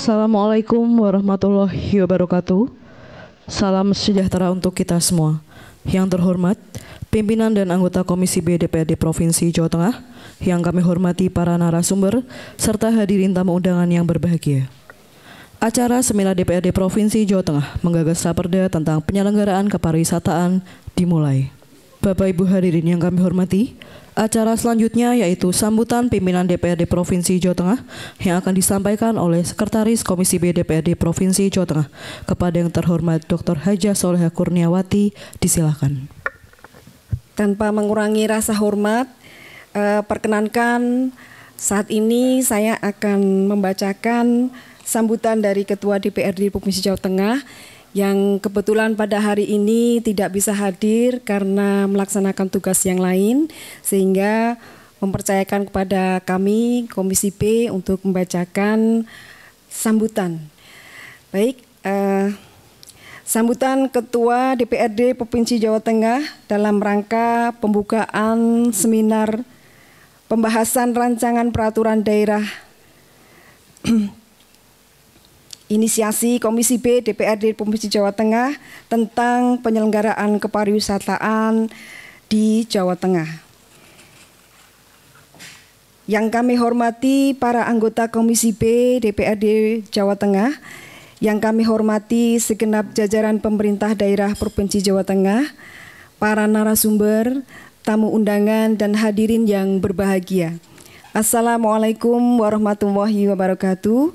Assalamualaikum warahmatullahi wabarakatuh. Salam sejahtera untuk kita semua. Yang terhormat, pimpinan dan anggota Komisi B DPRD Provinsi Jawa Tengah, yang kami hormati para narasumber, serta hadirin tamu undangan yang berbahagia. Acara Seminar DPRD Provinsi Jawa Tengah menggagas raperda tentang penyelenggaraan kepariwisataan dimulai. Bapak Ibu hadirin yang kami hormati, acara selanjutnya yaitu sambutan pimpinan DPRD Provinsi Jawa Tengah yang akan disampaikan oleh Sekretaris Komisi B DPRD Provinsi Jawa Tengah kepada yang terhormat Dr. Hajah Solehah Kurniawati. Disilakan. Tanpa mengurangi rasa hormat, perkenankan saat ini saya akan membacakan sambutan dari Ketua DPRD Provinsi Jawa Tengah yang kebetulan pada hari ini tidak bisa hadir karena melaksanakan tugas yang lain, sehingga mempercayakan kepada kami Komisi B untuk membacakan sambutan. Baik, sambutan Ketua DPRD Provinsi Jawa Tengah dalam rangka pembukaan seminar pembahasan rancangan peraturan daerah inisiasi Komisi B DPRD Provinsi Jawa Tengah tentang penyelenggaraan kepariwisataan di Jawa Tengah. Yang kami hormati para anggota Komisi B DPRD Jawa Tengah, yang kami hormati segenap jajaran pemerintah daerah Provinsi Jawa Tengah, para narasumber, tamu undangan, dan hadirin yang berbahagia. Assalamualaikum warahmatullahi wabarakatuh.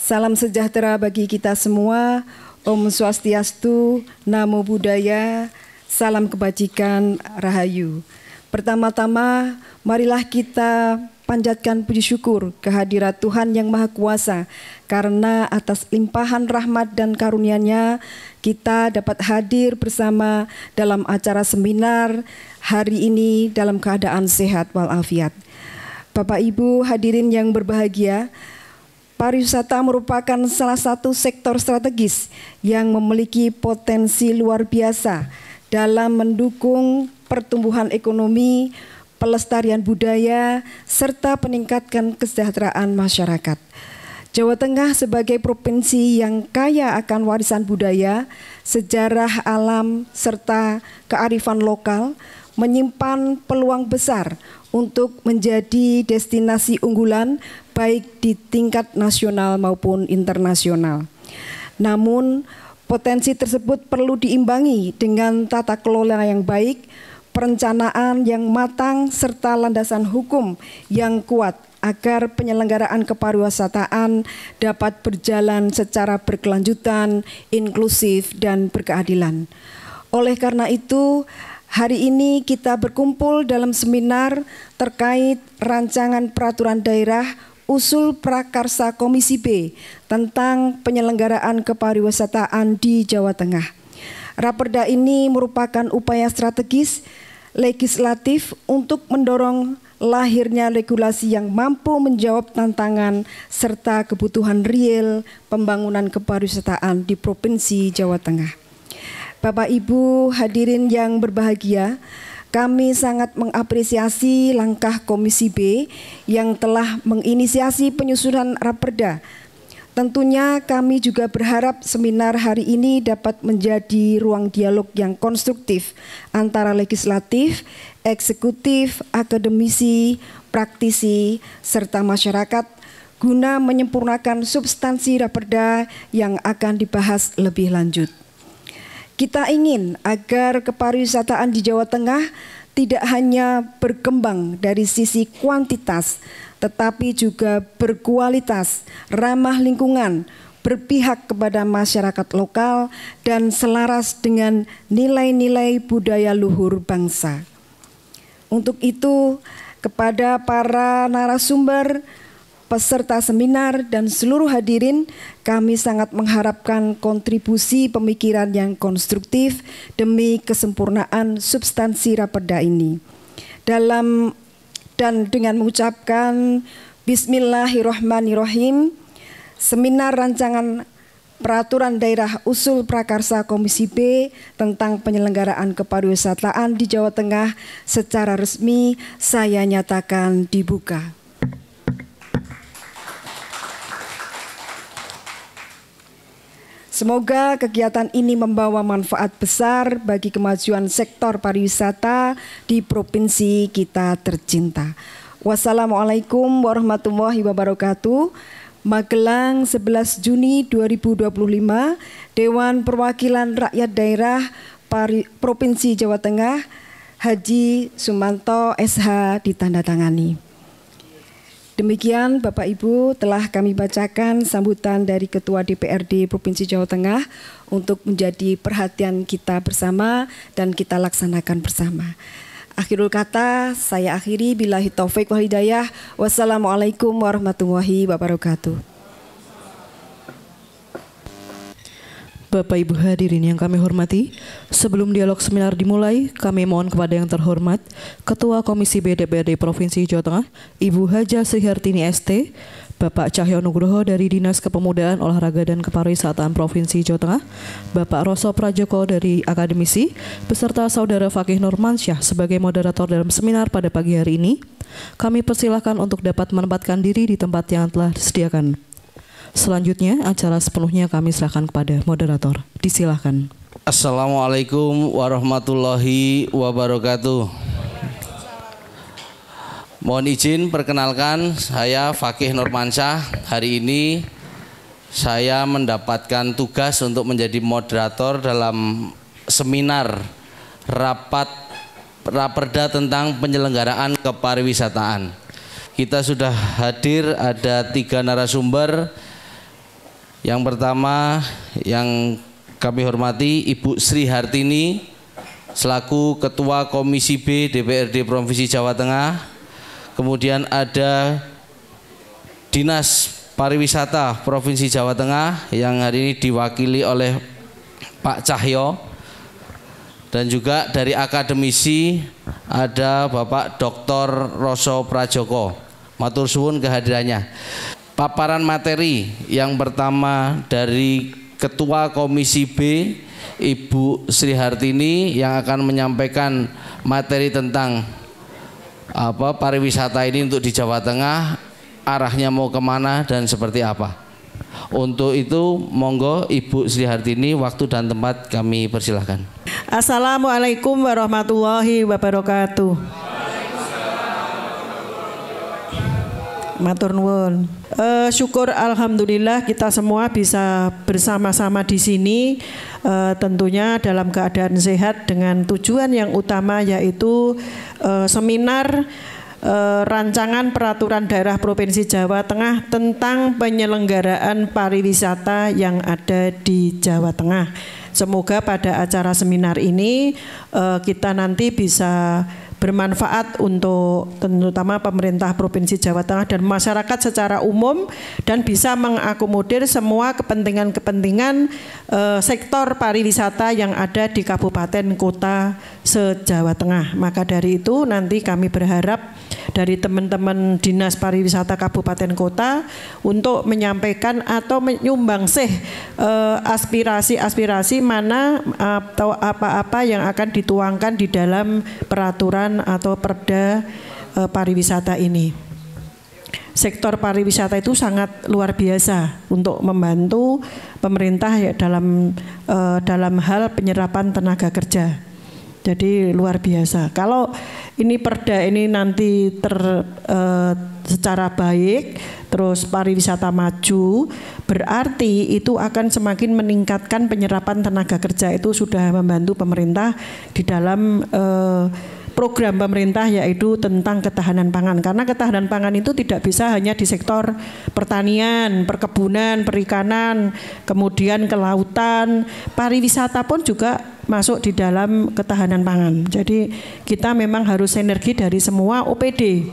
Salam sejahtera bagi kita semua. Om Swastiastu, Namo Buddhaya, salam kebajikan, Rahayu. Pertama-tama, marilah kita panjatkan puji syukur kehadirat Tuhan Yang Maha Kuasa, karena atas limpahan rahmat dan karunia-Nya kita dapat hadir bersama dalam acara seminar hari ini dalam keadaan sehat walafiat. Bapak Ibu hadirin yang berbahagia, pariwisata merupakan salah satu sektor strategis yang memiliki potensi luar biasa dalam mendukung pertumbuhan ekonomi, pelestarian budaya, serta peningkatkan kesejahteraan masyarakat. Jawa Tengah sebagai provinsi yang kaya akan warisan budaya, sejarah alam, serta kearifan lokal, menyimpan peluang besar untuk menjadi destinasi unggulan baik di tingkat nasional maupun internasional. Namun, potensi tersebut perlu diimbangi dengan tata kelola yang baik, perencanaan yang matang, serta landasan hukum yang kuat agar penyelenggaraan kepariwisataan dapat berjalan secara berkelanjutan, inklusif, dan berkeadilan. Oleh karena itu, hari ini kita berkumpul dalam seminar terkait rancangan peraturan daerah usul prakarsa Komisi B tentang penyelenggaraan kepariwisataan di Jawa Tengah. Raperda ini merupakan upaya strategis legislatif untuk mendorong lahirnya regulasi yang mampu menjawab tantangan serta kebutuhan real pembangunan kepariwisataan di Provinsi Jawa Tengah. Bapak Ibu hadirin yang berbahagia, kami sangat mengapresiasi langkah Komisi B yang telah menginisiasi penyusunan raperda. Tentunya kami juga berharap seminar hari ini dapat menjadi ruang dialog yang konstruktif antara legislatif, eksekutif, akademisi, praktisi, serta masyarakat guna menyempurnakan substansi raperda yang akan dibahas lebih lanjut. Kita ingin agar kepariwisataan di Jawa Tengah tidak hanya berkembang dari sisi kuantitas, tetapi juga berkualitas, ramah lingkungan, berpihak kepada masyarakat lokal, dan selaras dengan nilai-nilai budaya luhur bangsa. Untuk itu, kepada para narasumber, peserta seminar, dan seluruh hadirin, kami sangat mengharapkan kontribusi pemikiran yang konstruktif demi kesempurnaan substansi raperda ini. Dan dengan mengucapkan Bismillahirrahmanirrahim, seminar rancangan peraturan daerah usul prakarsa Komisi B tentang penyelenggaraan kepariwisataan di Jawa Tengah secara resmi saya nyatakan dibuka. Semoga kegiatan ini membawa manfaat besar bagi kemajuan sektor pariwisata di provinsi kita tercinta. Wassalamualaikum warahmatullahi wabarakatuh. Magelang, 11 Juni 2025, Dewan Perwakilan Rakyat Daerah Provinsi Jawa Tengah, Haji Sumanto SH ditandatangani. Demikian Bapak Ibu telah kami bacakan sambutan dari Ketua DPRD Provinsi Jawa Tengah untuk menjadi perhatian kita bersama dan kita laksanakan bersama. Akhirul kata saya akhiri, billahi taufik wal hidayah. Wassalamualaikum warahmatullahi wabarakatuh. Bapak Ibu hadirin yang kami hormati, sebelum dialog seminar dimulai, kami mohon kepada yang terhormat Ketua Komisi B DPRD Provinsi Jawa Tengah, Ibu Haja Sri Hartini ST, Bapak Cahyo Nugroho dari Dinas Kepemudaan, Olahraga dan Kepariwisataan Provinsi Jawa Tengah, Bapak Roso Prajoko dari Akademisi, beserta Saudara Fakih Nurmansyah sebagai moderator dalam seminar pada pagi hari ini. Kami persilahkan untuk dapat menempatkan diri di tempat yang telah disediakan. Selanjutnya, acara sepenuhnya kami serahkan kepada moderator. Disilahkan. Assalamualaikum warahmatullahi wabarakatuh. Mohon izin perkenalkan, saya Fakih Nurmansyah. Hari ini saya mendapatkan tugas untuk menjadi moderator dalam seminar rapat Raperda tentang penyelenggaraan kepariwisataan. Kita sudah hadir, ada 3 narasumber. Yang pertama yang kami hormati Ibu Sri Hartini selaku Ketua Komisi B DPRD Provinsi Jawa Tengah. Kemudian ada Dinas Pariwisata Provinsi Jawa Tengah yang hari ini diwakili oleh Pak Cahyo. Dan juga dari akademisi ada Bapak Dr. Roso Prajoko. Matur suwun kehadirannya. Paparan materi yang pertama dari Ketua Komisi B Ibu Sri Hartini yang akan menyampaikan materi tentang pariwisata ini untuk di Jawa Tengah, arahnya mau kemana dan seperti apa. Untuk itu monggo Ibu Sri Hartini, waktu dan tempat kami persilahkan. Assalamualaikum warahmatullahi wabarakatuh. Matur nuwun. Syukur alhamdulillah kita semua bisa bersama-sama di sini, tentunya dalam keadaan sehat dengan tujuan yang utama yaitu seminar rancangan peraturan daerah Provinsi Jawa Tengah tentang penyelenggaraan pariwisata yang ada di Jawa Tengah. Semoga pada acara seminar ini kita nanti bisa bermanfaat untuk terutama pemerintah Provinsi Jawa Tengah dan masyarakat secara umum, dan bisa mengakomodir semua kepentingan-kepentingan sektor pariwisata yang ada di kabupaten kota se-Jawa Tengah. Maka dari itu nanti kami berharap dari teman-teman Dinas Pariwisata Kabupaten Kota untuk menyampaikan atau menyumbangsih aspirasi-aspirasi mana atau apa-apa yang akan dituangkan di dalam peraturan atau perda pariwisata ini. Sektor pariwisata itu sangat luar biasa untuk membantu pemerintah ya dalam hal penyerapan tenaga kerja. Jadi luar biasa. Kalau ini perda ini nanti secara baik, terus pariwisata maju, berarti itu akan semakin meningkatkan penyerapan tenaga kerja. Itu sudah membantu pemerintah di dalam program pemerintah yaitu tentang ketahanan pangan. Karena ketahanan pangan itu tidak bisa hanya di sektor pertanian, perkebunan, perikanan, kemudian kelautan, pariwisata pun juga masuk di dalam ketahanan pangan. Jadi kita memang harus sinergi dari semua OPD,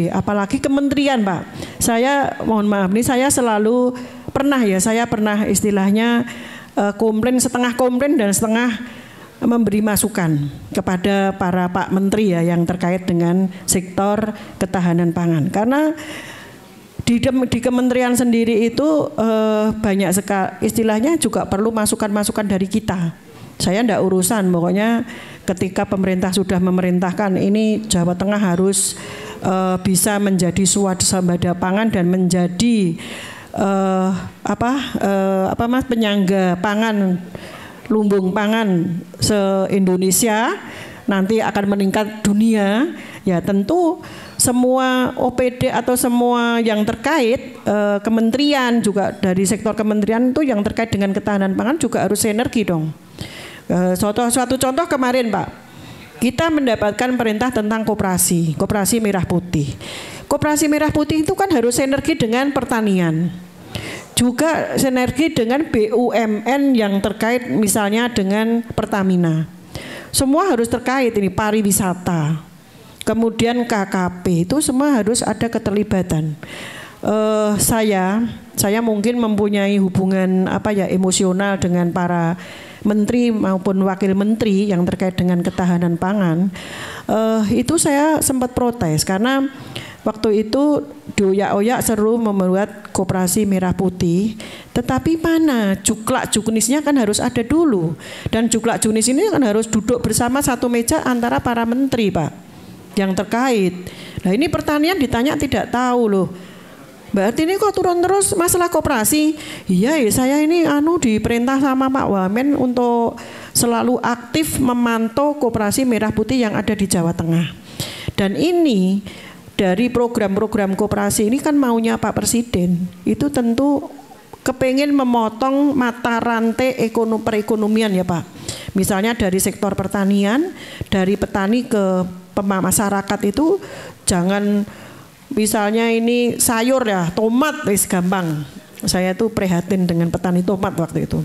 apalagi kementerian, Pak. Saya mohon maaf nih, saya selalu pernah istilahnya komplain, setengah komplain dan setengah memberi masukan kepada para Pak Menteri ya yang terkait dengan sektor ketahanan pangan. Karena di kementerian sendiri itu banyak sekali istilahnya juga perlu masukan-masukan dari kita. Saya enggak urusan, pokoknya ketika pemerintah sudah memerintahkan ini Jawa Tengah harus bisa menjadi swasembada pangan dan menjadi penyangga pangan, lumbung pangan se-Indonesia nanti akan meningkat dunia, ya tentu semua OPD atau semua yang terkait kementerian juga dari sektor kementerian itu yang terkait dengan ketahanan pangan juga harus sinergi dong. Suatu contoh kemarin Pak, kita mendapatkan perintah tentang koperasi merah putih. Koperasi merah putih itu kan harus sinergi dengan pertanian, juga sinergi dengan BUMN yang terkait misalnya dengan Pertamina. Semua harus terkait ini, pariwisata, kemudian KKP, itu semua harus ada keterlibatan. Saya mungkin mempunyai hubungan emosional dengan para menteri maupun wakil menteri yang terkait dengan ketahanan pangan. Itu saya sempat protes karena waktu itu dioyak-oyak seru membuat koperasi merah putih, tetapi mana juklak juknisnya kan harus ada dulu, dan juklak juknis ini kan harus duduk bersama satu meja antara para menteri Pak yang terkait. Nah ini pertanian ditanya tidak tahu loh. Berarti ini kok turun terus masalah koperasi? Iya ya, saya ini diperintah sama Pak Wamen untuk selalu aktif memantau koperasi merah putih yang ada di Jawa Tengah. Dan ini dari program-program koperasi ini kan maunya Pak Presiden, itu tentu kepengen memotong mata rantai perekonomian ya Pak. Misalnya dari sektor pertanian, dari petani ke masyarakat itu jangan misalnya ini sayur ya, tomat wis gampang. Saya tuh prihatin dengan petani tomat waktu itu.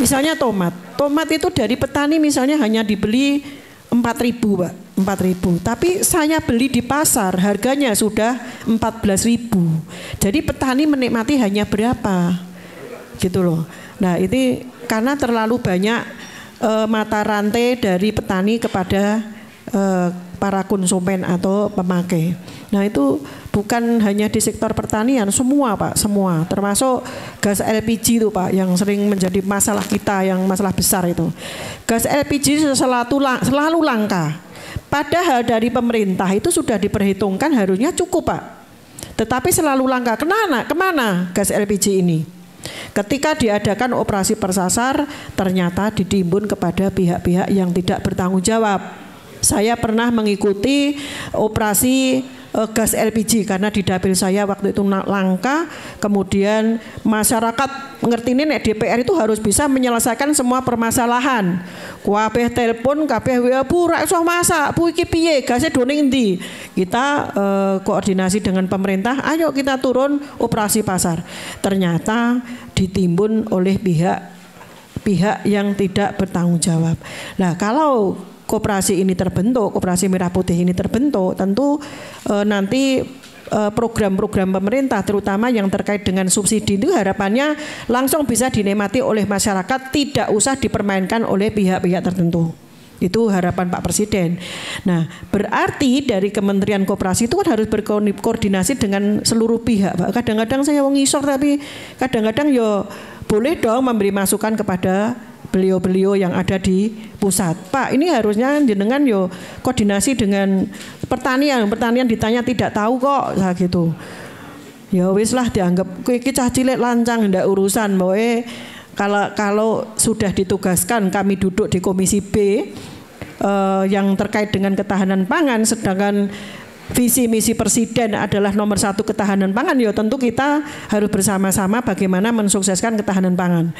Misalnya tomat itu dari petani misalnya hanya dibeli 4.000 Pak, 4.000. Tapi saya beli di pasar harganya sudah 14.000. Jadi petani menikmati hanya berapa? Gitu loh. Nah, ini karena terlalu banyak mata rantai dari petani kepada para konsumen atau pemakai. Nah, itu bukan hanya di sektor pertanian, semua Pak, semua. Termasuk gas LPG itu Pak yang sering menjadi masalah kita, yang masalah besar itu. Gas LPG selalu langka. Padahal dari pemerintah itu sudah diperhitungkan harusnya cukup Pak. Tetapi selalu langka. Kemana gas LPG ini? Ketika diadakan operasi persasar, ternyata ditimbun kepada pihak-pihak yang tidak bertanggung jawab. Saya pernah mengikuti operasi gas LPG karena di dapil saya waktu itu langka, kemudian masyarakat ngerti ini DPR itu harus bisa menyelesaikan semua permasalahan. Kabeh telepon, kabeh WA, Bu ra iso masak, Bu iki piye, gasnya doning endi. Kita koordinasi dengan pemerintah, ayo kita turun operasi pasar. Ternyata ditimbun oleh pihak yang tidak bertanggung jawab. Nah, kalau koperasi ini terbentuk, koperasi merah putih ini terbentuk, tentu nanti program-program pemerintah terutama yang terkait dengan subsidi itu harapannya langsung bisa dinikmati oleh masyarakat, tidak usah dipermainkan oleh pihak-pihak tertentu. Itu harapan Pak Presiden. Nah, berarti dari Kementerian Koperasi itu kan harus berkoordinasi dengan seluruh pihak. Pak, kadang-kadang saya wong ngisor tapi kadang-kadang yo boleh dong memberi masukan kepada beliau-beliau yang ada di pusat. Pak, ini harusnya jenengan yo koordinasi dengan pertanian ditanya tidak tahu kok, gitu. Ya wis lah dianggap iki cah cilik lancang ndak urusan, boe kalau sudah ditugaskan kami duduk di Komisi B yang terkait dengan ketahanan pangan, sedangkan visi misi Presiden adalah nomor 1 ketahanan pangan, ya tentu kita harus bersama-sama bagaimana mensukseskan ketahanan pangan.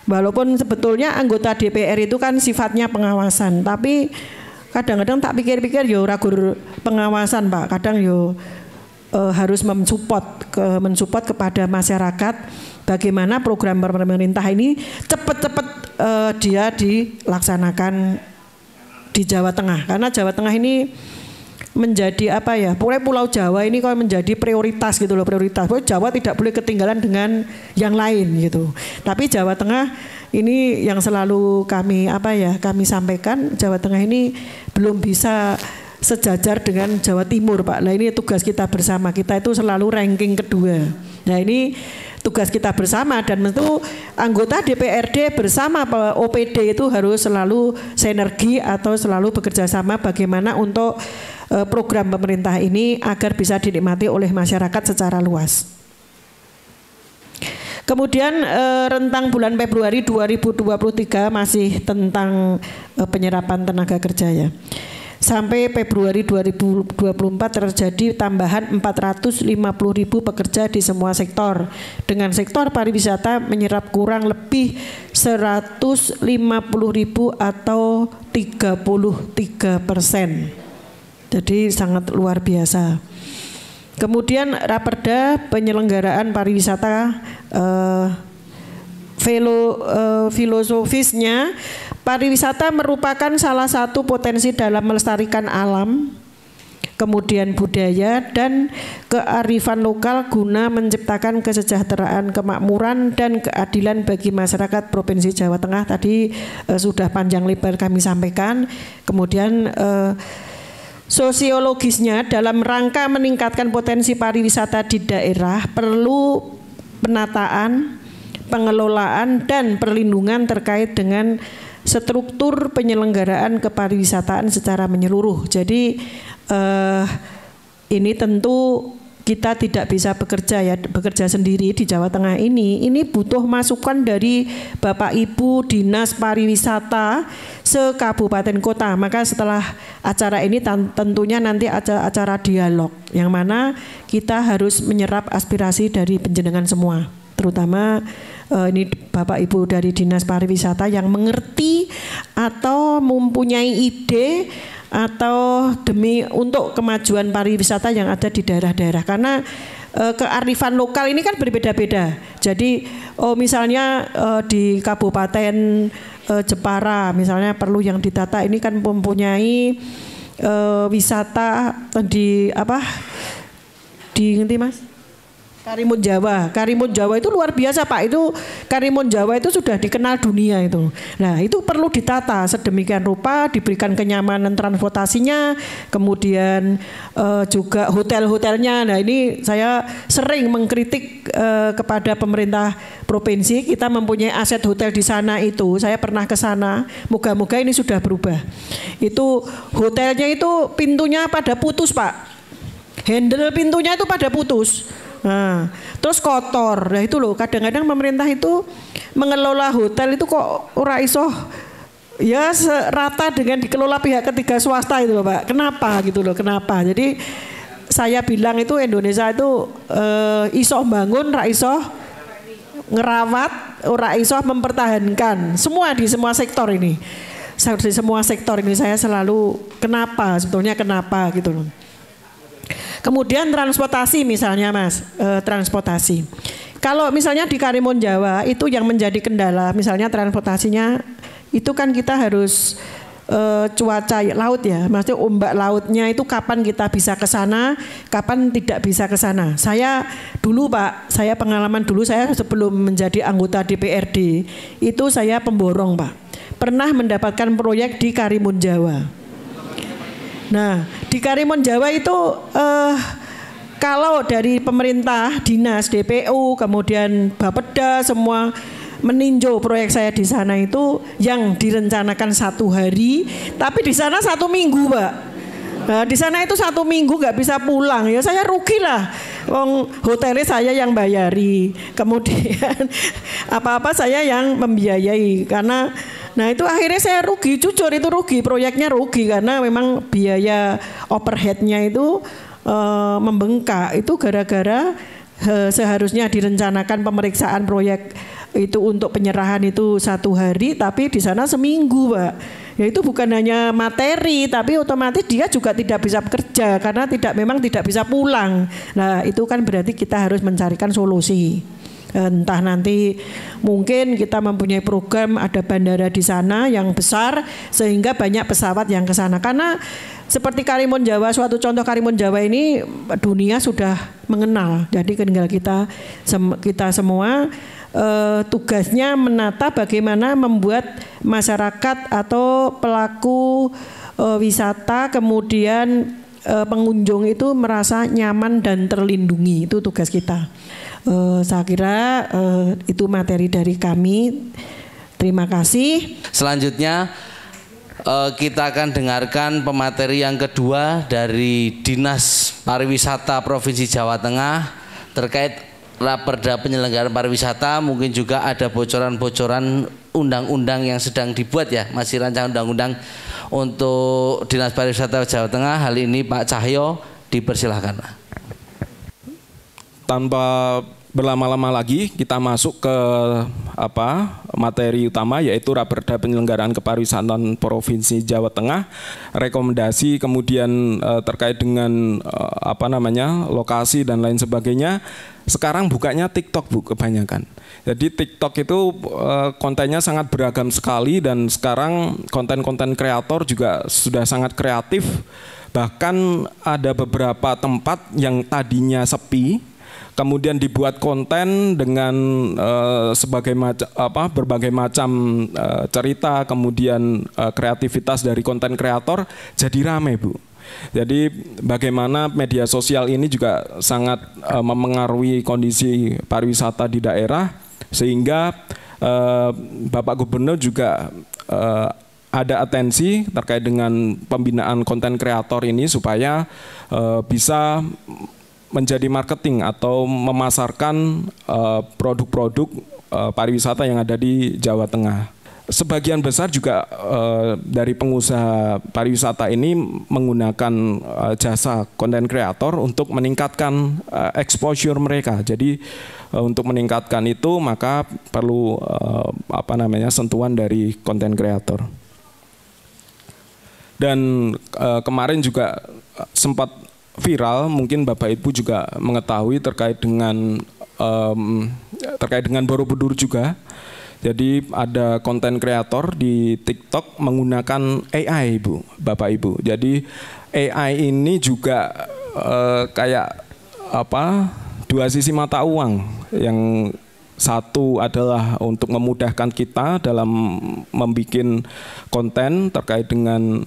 Walaupun sebetulnya anggota DPR itu kan sifatnya pengawasan, tapi kadang-kadang tak pikir-pikir yo ragur pengawasan Pak, kadang yo harus mensupport kepada masyarakat bagaimana program pemerintah ini cepat-cepat dia dilaksanakan di Jawa Tengah, karena Jawa Tengah ini menjadi apa ya, pokoknya Pulau Jawa ini kalau menjadi prioritas gitu loh, prioritas. Jawa tidak boleh ketinggalan dengan yang lain gitu. Tapi Jawa Tengah ini yang selalu kami sampaikan, Jawa Tengah ini belum bisa sejajar dengan Jawa Timur Pak. Nah ini tugas kita bersama, kita itu selalu ranking kedua. Nah ini tugas kita bersama, dan tentu anggota DPRD bersama OPD itu harus selalu sinergi atau selalu bekerja sama bagaimana untuk program pemerintah ini agar bisa dinikmati oleh masyarakat secara luas. Kemudian rentang bulan Februari 2023 masih tentang penyerapan tenaga kerja ya. Sampai Februari 2024 terjadi tambahan 450.000 pekerja di semua sektor. Dengan sektor pariwisata menyerap kurang lebih 150.000 atau 33%. Jadi sangat luar biasa. Kemudian Raperda penyelenggaraan pariwisata filosofisnya, pariwisata merupakan salah satu potensi dalam melestarikan alam, kemudian budaya dan kearifan lokal guna menciptakan kesejahteraan, kemakmuran dan keadilan bagi masyarakat Provinsi Jawa Tengah. Tadi sudah panjang lebar kami sampaikan. Kemudian sosiologisnya dalam rangka meningkatkan potensi pariwisata di daerah perlu penataan, pengelolaan dan perlindungan terkait dengan struktur penyelenggaraan kepariwisataan secara menyeluruh. Jadi ini tentu kita tidak bisa bekerja sendiri di Jawa Tengah ini butuh masukan dari Bapak Ibu Dinas Pariwisata se-kabupaten kota. Maka setelah acara ini tentunya nanti acara dialog yang mana kita harus menyerap aspirasi dari penjenengan semua, terutama ini Bapak Ibu dari Dinas Pariwisata yang mengerti atau mempunyai ide atau demi untuk kemajuan pariwisata yang ada di daerah-daerah, karena kearifan lokal ini kan berbeda-beda. Jadi misalnya di Kabupaten Jepara misalnya perlu yang ditata ini kan mempunyai wisata di ngerti Mas? Karimun Jawa. Karimun Jawa itu luar biasa Pak. Itu Karimun Jawa itu sudah dikenal dunia itu. Nah, itu perlu ditata sedemikian rupa, diberikan kenyamanan transportasinya, kemudian juga hotel-hotelnya. Nah, ini saya sering mengkritik kepada pemerintah provinsi. Kita mempunyai aset hotel di sana itu. Saya pernah ke sana. Moga-moga ini sudah berubah. Itu hotelnya itu pintunya pada putus Pak. Handle pintunya itu pada putus. Nah, terus kotor. Nah itu loh, kadang-kadang pemerintah itu mengelola hotel itu kok ora iso ya serata dengan dikelola pihak ketiga swasta itu loh Pak. Kenapa gitu loh, kenapa? Jadi saya bilang itu Indonesia itu iso bangun, ora iso ngerawat, ora iso mempertahankan. Semua di semua sektor ini. Di semua sektor ini saya selalu kenapa, sebetulnya kenapa gitu loh. Kemudian transportasi misalnya Mas, transportasi. Kalau misalnya di Karimun Jawa itu yang menjadi kendala, misalnya transportasinya itu kan kita harus cuaca laut ya, maksudnya ombak lautnya itu kapan kita bisa ke sana, kapan tidak bisa ke sana. Saya dulu Pak, saya pengalaman dulu saya sebelum menjadi anggota DPRD itu saya pemborong Pak, pernah mendapatkan proyek di Karimun Jawa. Nah, di Karimun Jawa itu kalau dari pemerintah, dinas, DPU, kemudian Bapeda semua meninjau proyek saya di sana itu yang direncanakan 1 hari, tapi di sana 1 minggu, Pak. Nah, di sana itu 1 minggu nggak bisa pulang, ya saya rugi lah. Hotelnya saya yang bayari, kemudian apa-apa saya yang membiayai karena. Nah itu akhirnya saya rugi, jujur itu rugi, proyeknya rugi karena memang biaya overheadnya itu membengkak. Itu gara-gara seharusnya direncanakan pemeriksaan proyek itu untuk penyerahan itu 1 hari, tapi di sana seminggu Pak. Ya itu bukan hanya materi, tapi otomatis dia juga tidak bisa bekerja karena memang tidak bisa pulang. Nah itu kan berarti kita harus mencarikan solusi. Entah nanti mungkin kita mempunyai program ada bandara di sana yang besar sehingga banyak pesawat yang ke sana. Karena seperti Karimun Jawa, suatu contoh Karimun Jawa ini dunia sudah mengenal. Jadi tinggal kita semua tugasnya menata bagaimana membuat masyarakat atau pelaku wisata kemudian pengunjung itu merasa nyaman dan terlindungi. Itu tugas kita. Saya kira itu materi dari kami. Terima kasih. Selanjutnya kita akan dengarkan pemateri yang kedua dari Dinas Pariwisata Provinsi Jawa Tengah terkait Raperda Penyelenggaraan Pariwisata, mungkin juga ada bocoran-bocoran undang-undang yang sedang dibuat ya, masih rancangan undang-undang untuk Dinas Pariwisata Jawa Tengah. Hal ini Pak Cahyo dipersilahkan. Tanpa berlama-lama lagi kita masuk ke materi utama, yaitu Raperda Penyelenggaraan Kepariwisataan Provinsi Jawa Tengah, rekomendasi, kemudian terkait dengan lokasi dan lain sebagainya. Sekarang bukanya TikTok, Bu, kebanyakan. Jadi TikTok itu kontennya sangat beragam sekali, dan sekarang konten-konten kreator juga sudah sangat kreatif. Bahkan ada beberapa tempat yang tadinya sepi, kemudian dibuat konten dengan berbagai macam cerita, kemudian kreativitas dari konten kreator jadi ramai, Bu. Jadi bagaimana media sosial ini juga sangat memengaruhi kondisi pariwisata di daerah, sehingga Bapak Gubernur juga ada atensi terkait dengan pembinaan konten kreator ini supaya bisa menjadi marketing atau memasarkan produk-produk pariwisata yang ada di Jawa Tengah. Sebagian besar juga dari pengusaha pariwisata ini menggunakan jasa konten kreator untuk meningkatkan exposure mereka. Jadi untuk meningkatkan itu maka perlu sentuhan dari konten kreator. Dan kemarin juga sempat viral, mungkin Bapak Ibu juga mengetahui terkait dengan Borobudur juga. Jadi ada konten kreator di TikTok menggunakan AI, Bu, Bapak Ibu. Jadi AI ini juga dua sisi mata uang. Yang satu adalah untuk memudahkan kita dalam membuat konten terkait dengan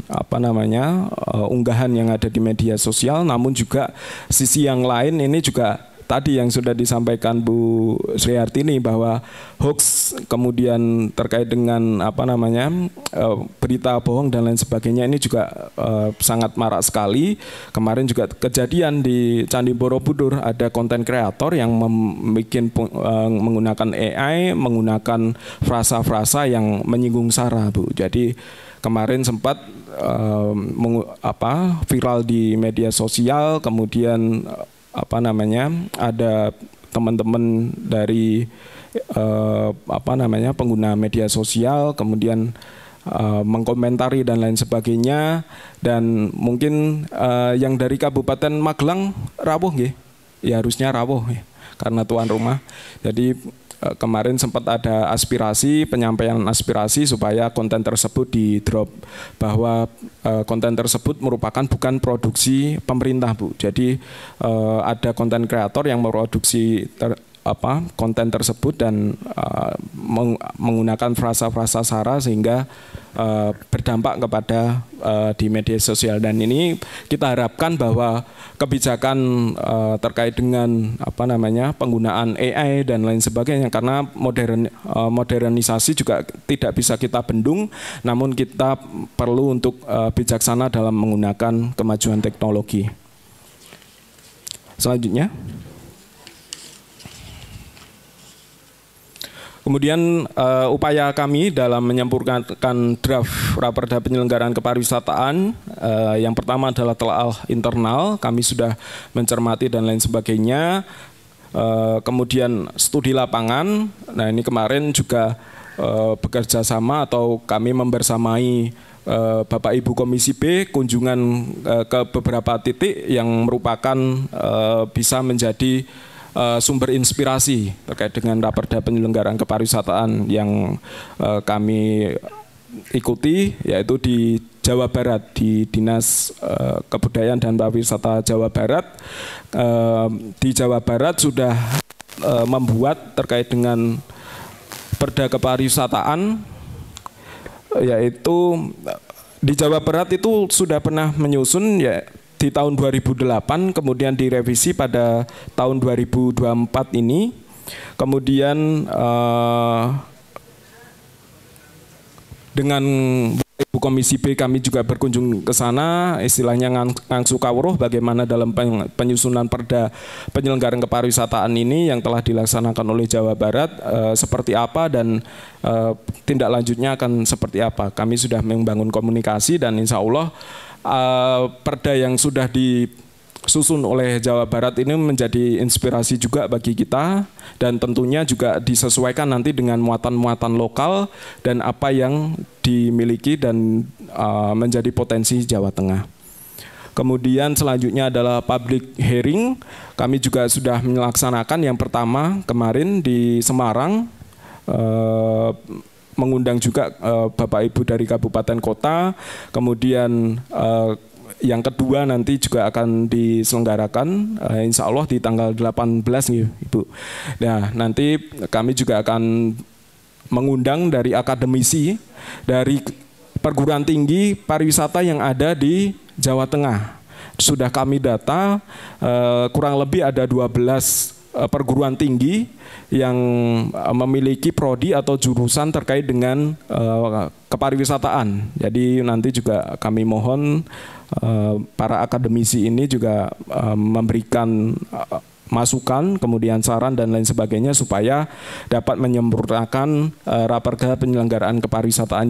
unggahan yang ada di media sosial, namun juga sisi yang lain ini juga tadi yang sudah disampaikan Bu Sri Hartini bahwa hoax, kemudian terkait dengan berita bohong dan lain sebagainya ini juga sangat marak sekali. Kemarin juga kejadian di Candi Borobudur, ada konten kreator yang menggunakan AI, menggunakan frasa-frasa yang menyinggung SARA, Bu. Jadi kemarin sempat viral di media sosial, kemudian ada teman-teman dari pengguna media sosial kemudian mengkomentari dan lain sebagainya. Dan mungkin yang dari Kabupaten Magelang rawuh nggih, ya harusnya rawuh ya, karena tuan rumah. Jadi kemarin sempat ada penyampaian aspirasi supaya konten tersebut di drop, bahwa konten tersebut merupakan bukan produksi pemerintah, Bu. Jadi ada konten kreator yang memproduksi konten tersebut dan menggunakan frasa-frasa SARA sehingga berdampak kepada di media sosial. Dan ini kita harapkan bahwa kebijakan terkait dengan penggunaan AI dan lain sebagainya, karena modernisasi juga tidak bisa kita bendung, namun kita perlu untuk bijaksana dalam menggunakan kemajuan teknologi. Selanjutnya, kemudian upaya kami dalam menyempurnakan draft Raperda Penyelenggaraan Kepariwisataan, yang pertama adalah telaah internal, kami sudah mencermati dan lain sebagainya. Kemudian studi lapangan, nah ini kemarin juga bekerja sama atau kami membersamai Bapak Ibu Komisi B kunjungan ke beberapa titik yang merupakan bisa menjadi sumber inspirasi terkait dengan Raperda Penyelenggaraan Kepariwisataan yang kami ikuti, yaitu di Jawa Barat, di Dinas Kebudayaan dan Pariwisata Jawa Barat. Di Jawa Barat sudah membuat terkait dengan Perda Kepariwisataan, yaitu di Jawa Barat itu sudah pernah menyusun ya di tahun 2008, kemudian direvisi pada tahun 2024 ini. Kemudian dengan Ibu Bu Komisi B kami juga berkunjung ke sana, istilahnya ngangsu kawruh bagaimana dalam penyusunan perda penyelenggaraan kepariwisataan ini yang telah dilaksanakan oleh Jawa Barat seperti apa dan tindak lanjutnya akan seperti apa. Kami sudah membangun komunikasi dan insya Allah perda yang sudah disusun oleh Jawa Barat ini menjadi inspirasi juga bagi kita dan tentunya juga disesuaikan nanti dengan muatan-muatan lokal dan apa yang dimiliki dan menjadi potensi Jawa Tengah. Kemudian selanjutnya adalah public hearing. Kami juga sudah melaksanakan yang pertama kemarin di Semarang, mengundang juga Bapak Ibu dari kabupaten kota. Kemudian yang kedua nanti juga akan diselenggarakan insya Allah di tanggal 18 nih Ibu. Nah nanti kami juga akan mengundang dari akademisi dari perguruan tinggi pariwisata yang ada di Jawa Tengah. Sudah kami data kurang lebih ada 12 perguruan tinggi yang memiliki prodi atau jurusan terkait dengan kepariwisataan. Jadi nanti juga kami mohon para akademisi ini juga memberikan masukan, kemudian saran dan lain sebagainya supaya dapat menyempurnakan raperda penyelenggaraan kepariwisataan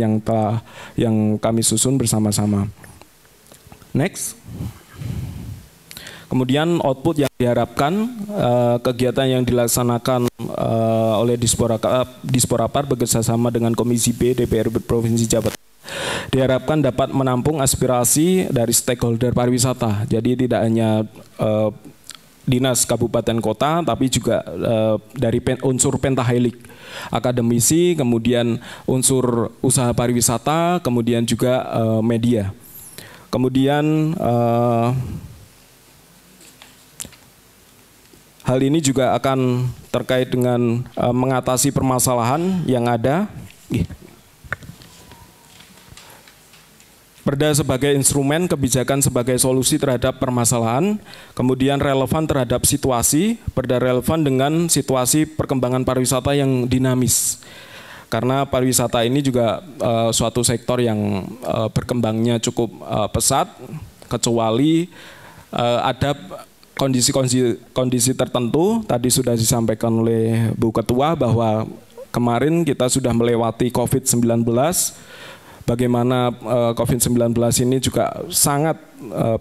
yang kami susun bersama-sama. Next. Kemudian output yang diharapkan kegiatan yang dilaksanakan oleh Disporapar bekerjasama dengan Komisi B DPR Provinsi Jawa Tengah diharapkan dapat menampung aspirasi dari stakeholder pariwisata. Jadi tidak hanya dinas kabupaten kota, tapi juga dari unsur pentahelik, akademisi, kemudian unsur usaha pariwisata, kemudian juga media. Kemudian hal ini juga akan terkait dengan mengatasi permasalahan yang ada. Perda sebagai instrumen, kebijakan sebagai solusi terhadap permasalahan, kemudian relevan terhadap situasi, perda relevan dengan situasi perkembangan pariwisata yang dinamis. Karena pariwisata ini juga suatu sektor yang berkembangnya cukup pesat, kecuali ada kondisi tertentu. Tadi sudah disampaikan oleh Bu Ketua bahwa kemarin kita sudah melewati COVID-19, bagaimana COVID-19 ini juga sangat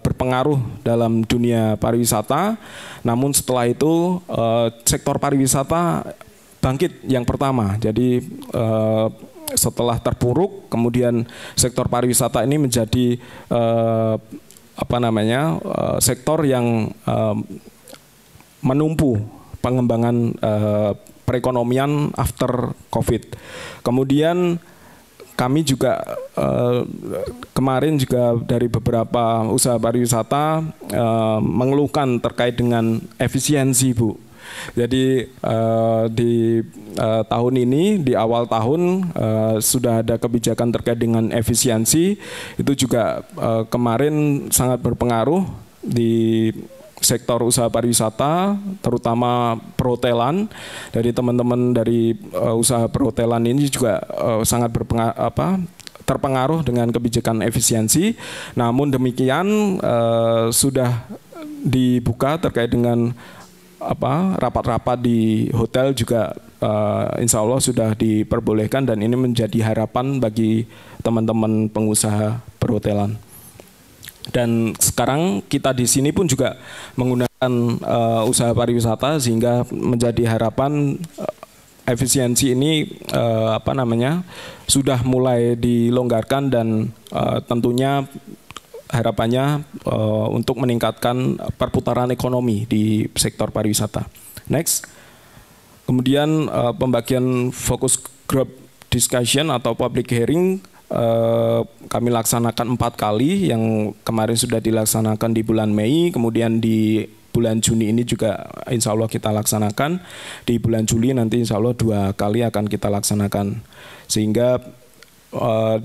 berpengaruh dalam dunia pariwisata. Namun setelah itu sektor pariwisata bangkit yang pertama. Jadi setelah terpuruk, kemudian sektor pariwisata ini menjadi sektor yang menumpu pengembangan perekonomian after COVID. Kemudian kami juga kemarin juga dari beberapa usaha pariwisata mengeluhkan terkait dengan efisiensi, Bu. Jadi di tahun ini, di awal tahun sudah ada kebijakan terkait dengan efisiensi. Itu juga kemarin sangat berpengaruh di sektor usaha pariwisata, terutama perhotelan. Dari teman-teman dari usaha perhotelan ini juga sangat terpengaruh dengan kebijakan efisiensi. Namun demikian sudah dibuka terkait dengan rapat-rapat di hotel juga insya Allah sudah diperbolehkan dan ini menjadi harapan bagi teman-teman pengusaha perhotelan. Dan sekarang kita di sini pun juga menggunakan usaha pariwisata sehingga menjadi harapan efisiensi ini sudah mulai dilonggarkan dan tentunya harapannya untuk meningkatkan perputaran ekonomi di sektor pariwisata. Next. Kemudian pembagian fokus group discussion atau public hearing kami laksanakan 4 kali, yang kemarin sudah dilaksanakan di bulan Mei, kemudian di bulan Juni ini juga insya Allah kita laksanakan, di bulan Juli nanti insya Allah 2 kali akan kita laksanakan, sehingga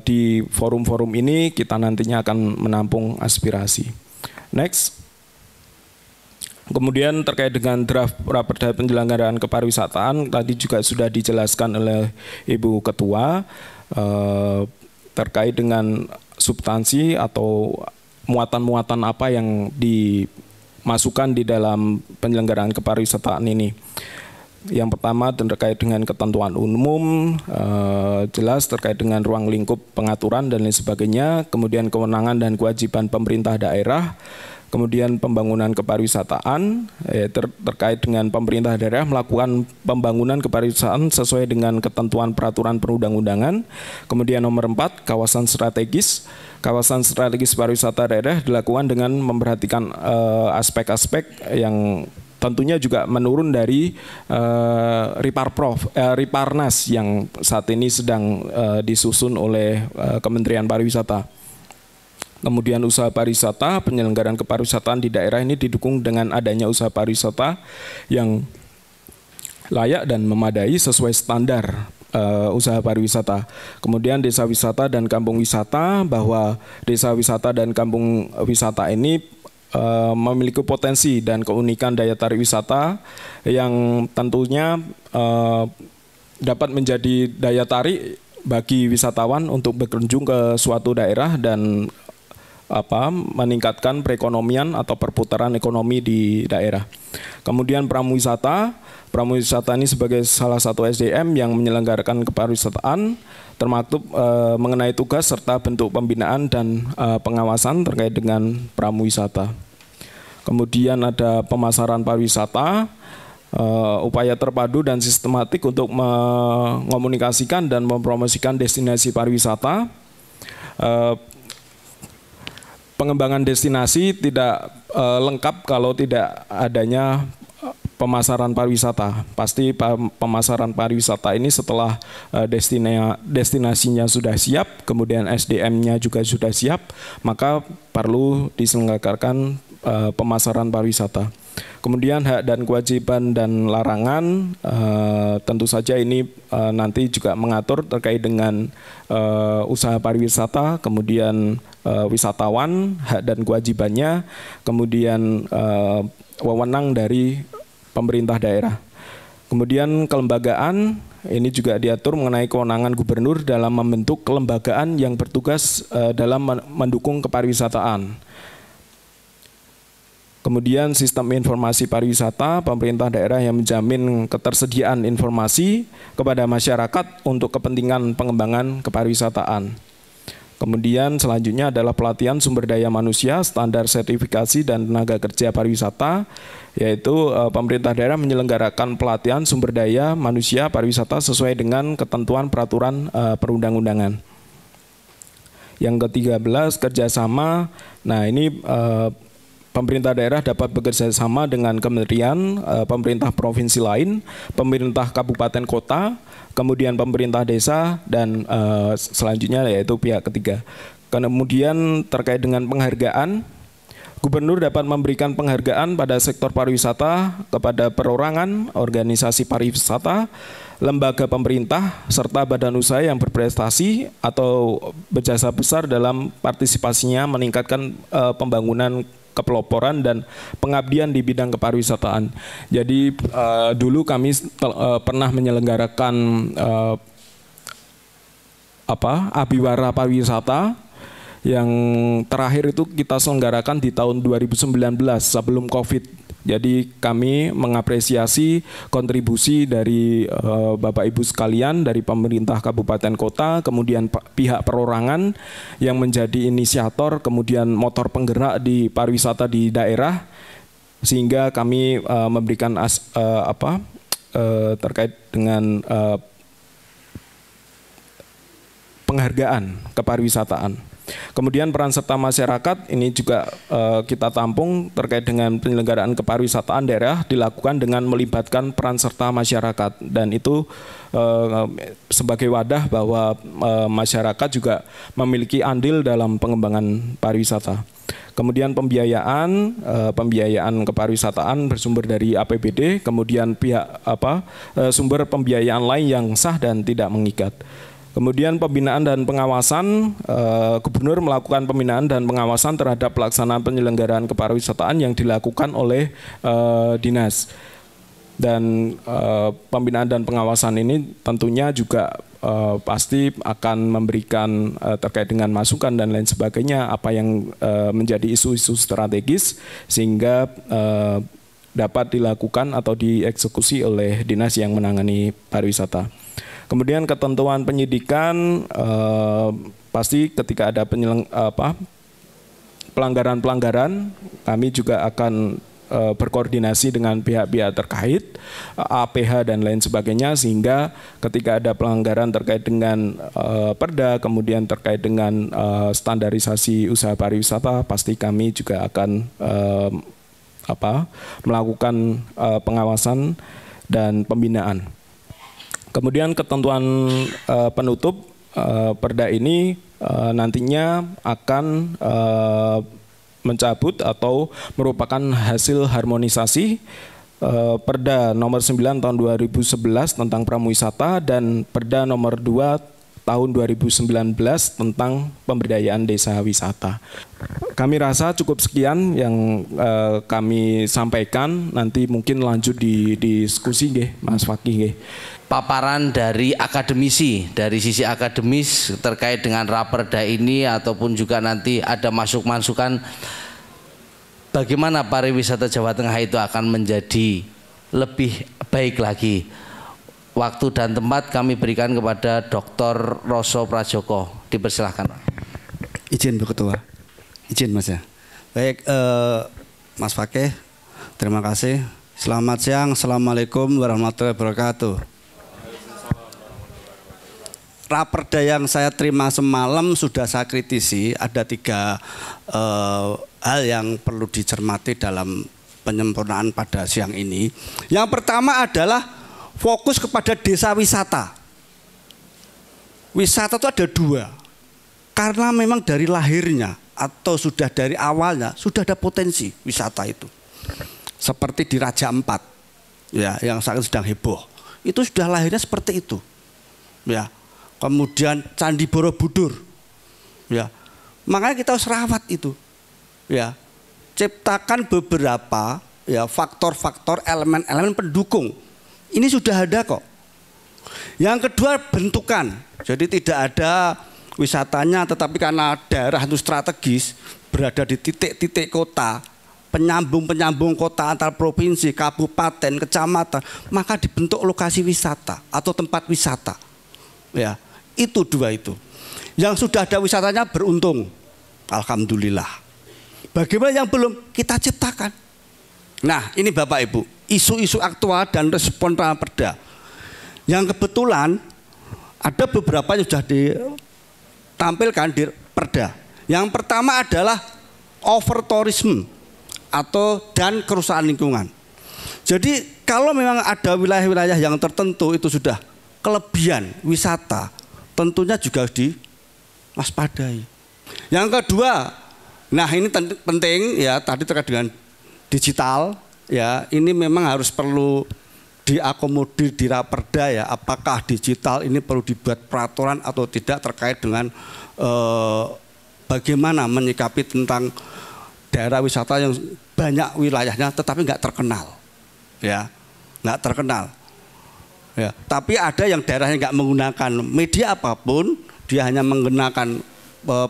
di forum-forum ini kita nantinya akan menampung aspirasi. Next. Kemudian terkait dengan draft raperda penyelenggaraan kepariwisataan tadi juga sudah dijelaskan oleh Ibu Ketua. terkait dengan substansi atau muatan-muatan apa yang dimasukkan di dalam penyelenggaraan kepariwisataan ini. Yang pertama terkait dengan ketentuan umum, jelas terkait dengan ruang lingkup pengaturan dan lain sebagainya, kemudian kewenangan dan kewajiban pemerintah daerah, kemudian pembangunan kepariwisataan, terkait dengan pemerintah daerah melakukan pembangunan kepariwisataan sesuai dengan ketentuan peraturan perundang-undangan. Kemudian nomor 4, kawasan strategis. Kawasan strategis pariwisata daerah dilakukan dengan memperhatikan aspek-aspek yang tentunya juga menurun dari Riparnas yang saat ini sedang disusun oleh Kementerian Pariwisata. Kemudian usaha pariwisata, penyelenggaraan kepariwisataan di daerah ini didukung dengan adanya usaha pariwisata yang layak dan memadai sesuai standar usaha pariwisata. Kemudian desa wisata dan kampung wisata, bahwa desa wisata dan kampung wisata ini memiliki potensi dan keunikan daya tarik wisata yang tentunya dapat menjadi daya tarik bagi wisatawan untuk berkunjung ke suatu daerah dan meningkatkan perekonomian atau perputaran ekonomi di daerah. Kemudian pramuwisata ini sebagai salah satu SDM yang menyelenggarakan kepariwisataan, termaktub mengenai tugas serta bentuk pembinaan dan pengawasan terkait dengan pramuwisata. Kemudian ada pemasaran pariwisata, upaya terpadu dan sistematik untuk mengomunikasikan dan mempromosikan destinasi pariwisata. Pengembangan destinasi tidak lengkap kalau tidak adanya pemasaran pariwisata. Pasti pemasaran pariwisata ini setelah destinasinya sudah siap, kemudian SDM-nya juga sudah siap, maka perlu diselenggarakan pemasaran pariwisata. Kemudian hak dan kewajiban dan larangan, tentu saja ini nanti juga mengatur terkait dengan usaha pariwisata, kemudian wisatawan, hak dan kewajibannya, kemudian wewenang dari pemerintah daerah. Kemudian kelembagaan, ini juga diatur mengenai kewenangan gubernur dalam membentuk kelembagaan yang bertugas dalam mendukung kepariwisataan. Kemudian sistem informasi pariwisata, pemerintah daerah yang menjamin ketersediaan informasi kepada masyarakat untuk kepentingan pengembangan kepariwisataan. Kemudian selanjutnya adalah pelatihan sumber daya manusia, standar sertifikasi dan tenaga kerja pariwisata, yaitu pemerintah daerah menyelenggarakan pelatihan sumber daya manusia pariwisata sesuai dengan ketentuan peraturan perundang-undangan. Yang ke-13, kerjasama. Nah, ini pemerintah daerah dapat bekerja sama dengan kementerian, pemerintah provinsi lain, pemerintah kabupaten kota, kemudian pemerintah desa, dan selanjutnya yaitu pihak ketiga. Kemudian terkait dengan penghargaan, gubernur dapat memberikan penghargaan pada sektor pariwisata kepada perorangan, organisasi pariwisata, lembaga pemerintah, serta badan usaha yang berprestasi atau berjasa besar dalam partisipasinya meningkatkan pembangunan kepeloporan dan pengabdian di bidang kepariwisataan. Jadi dulu kami pernah menyelenggarakan Abiwara Pariwisata yang terakhir itu kita selenggarakan di tahun 2019 sebelum COVID. Jadi kami mengapresiasi kontribusi dari Bapak Ibu sekalian dari pemerintah kabupaten kota, kemudian pihak perorangan yang menjadi inisiator, kemudian motor penggerak di pariwisata di daerah, sehingga kami memberikan terkait dengan penghargaan kepariwisataan. Kemudian peran serta masyarakat ini juga kita tampung terkait dengan penyelenggaraan kepariwisataan daerah dilakukan dengan melibatkan peran serta masyarakat, dan itu sebagai wadah bahwa masyarakat juga memiliki andil dalam pengembangan pariwisata. Kemudian pembiayaan kepariwisataan bersumber dari APBD, kemudian sumber pembiayaan lain yang sah dan tidak mengikat. Kemudian pembinaan dan pengawasan, gubernur melakukan pembinaan dan pengawasan terhadap pelaksanaan penyelenggaraan kepariwisataan yang dilakukan oleh dinas. Dan pembinaan dan pengawasan ini tentunya juga pasti akan memberikan terkait dengan masukan dan lain sebagainya apa yang menjadi isu-isu strategis sehingga dapat dilakukan atau dieksekusi oleh dinas yang menangani pariwisata. Kemudian ketentuan penyidikan pasti ketika ada pelanggaran-pelanggaran kami juga akan berkoordinasi dengan pihak-pihak terkait, APH dan lain sebagainya, sehingga ketika ada pelanggaran terkait dengan perda, kemudian terkait dengan standarisasi usaha pariwisata, pasti kami juga akan melakukan pengawasan dan pembinaan. Kemudian ketentuan penutup perda ini nantinya akan mencabut atau merupakan hasil harmonisasi Perda nomor 9 tahun 2011 tentang pramuwisata dan Perda nomor 2 tahun 2019 tentang pemberdayaan desa wisata. Kami rasa cukup sekian yang kami sampaikan, nanti mungkin lanjut di diskusi nggih, Mas Fakih nggih. Paparan dari akademisi, dari sisi akademis terkait dengan Raperda ini ataupun juga nanti ada masukan bagaimana pariwisata Jawa Tengah itu akan menjadi lebih baik lagi. Waktu dan tempat kami berikan kepada Dr. Roso Prajoko. Dipersilahkan. Izin Bu Ketua. Izin Mas ya. Baik, Mas Fakih, terima kasih. Selamat siang. Assalamualaikum warahmatullahi wabarakatuh. Raperda yang saya terima semalam sudah saya kritisi. Ada 3 hal yang perlu dicermati dalam penyempurnaan pada siang ini. Yang pertama adalah fokus kepada desa wisata. Wisata itu ada 2. Karena memang dari lahirnya atau sudah dari awalnya sudah ada potensi wisata itu. Seperti di Raja Ampat, ya, yang saat sedang heboh. Itu sudah lahirnya seperti itu. Ya. Kemudian Candi Borobudur, ya, makanya kita harus rawat itu, ya, ciptakan beberapa ya faktor-faktor, elemen-elemen pendukung. Ini sudah ada kok. Yang kedua bentukan, jadi tidak ada wisatanya, tetapi karena daerah itu strategis berada di titik-titik kota, penyambung-penyambung kota antar provinsi, kabupaten, kecamatan, maka dibentuk lokasi wisata atau tempat wisata, ya. Itu 2 itu. Yang sudah ada wisatanya beruntung. Alhamdulillah. Bagaimana yang belum? Kita ciptakan. Nah, ini Bapak Ibu, isu-isu aktual dan respon Raperda. Yang kebetulan ada beberapa yang sudah ditampilkan di Perda. Yang pertama adalah over tourism dan kerusakan lingkungan. Jadi kalau memang ada wilayah-wilayah yang tertentu itu sudah kelebihan wisata, tentunya juga harus diwaspadai. Yang kedua, nah ini penting ya, tadi terkait dengan digital ya, ini memang harus perlu diakomodir di Raperda ya, apakah digital ini perlu dibuat peraturan atau tidak terkait dengan bagaimana menyikapi tentang daerah wisata yang banyak wilayahnya tetapi nggak terkenal ya, nggak terkenal. Ya, tapi ada yang daerahnya nggak menggunakan media apapun, dia hanya menggunakan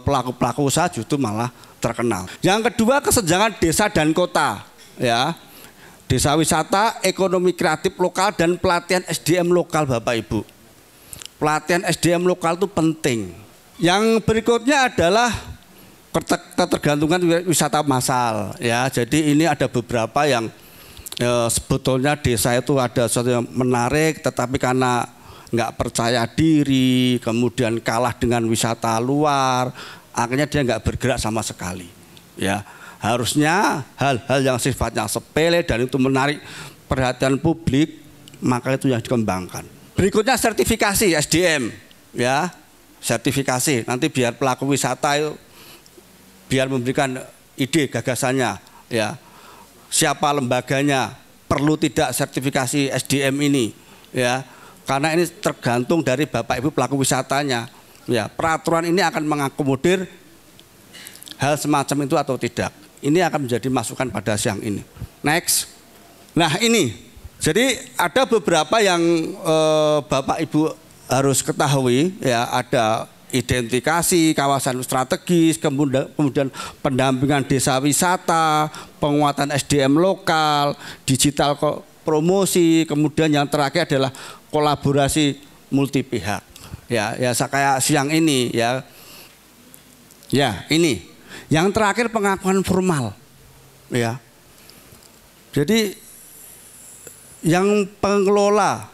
pelaku-pelaku usaha justru malah terkenal. Yang kedua, kesenjangan desa dan kota, ya, desa wisata, ekonomi kreatif lokal dan pelatihan SDM lokal, Bapak Ibu. Pelatihan SDM lokal itu penting. Yang berikutnya adalah ketergantungan wisata massal, ya. Jadi ini ada beberapa yang sebetulnya desa itu ada sesuatu yang menarik, tetapi karena nggak percaya diri, kemudian kalah dengan wisata luar, akhirnya dia nggak bergerak sama sekali. Ya, harusnya hal-hal yang sifatnya sepele dan itu menarik perhatian publik, maka itu yang dikembangkan. Berikutnya sertifikasi SDM, ya, sertifikasi. Nanti biar pelaku wisata itu biar memberikan ide gagasannya, ya. Siapa lembaganya, perlu tidak sertifikasi SDM ini, ya, karena ini tergantung dari Bapak Ibu pelaku wisatanya, ya. Peraturan ini akan mengakomodir hal semacam itu atau tidak. Ini akan menjadi masukan pada siang ini. Next, nah ini Jadi ada beberapa yang Bapak Ibu harus ketahui ya, ada identifikasi kawasan strategis, kemudian pendampingan desa wisata, penguatan SDM lokal, digital promosi, kemudian yang terakhir adalah kolaborasi multi pihak. Ya kayak siang ini ya. Ya, ini. Yang terakhir pengakuan formal. Ya. Jadi yang pengelola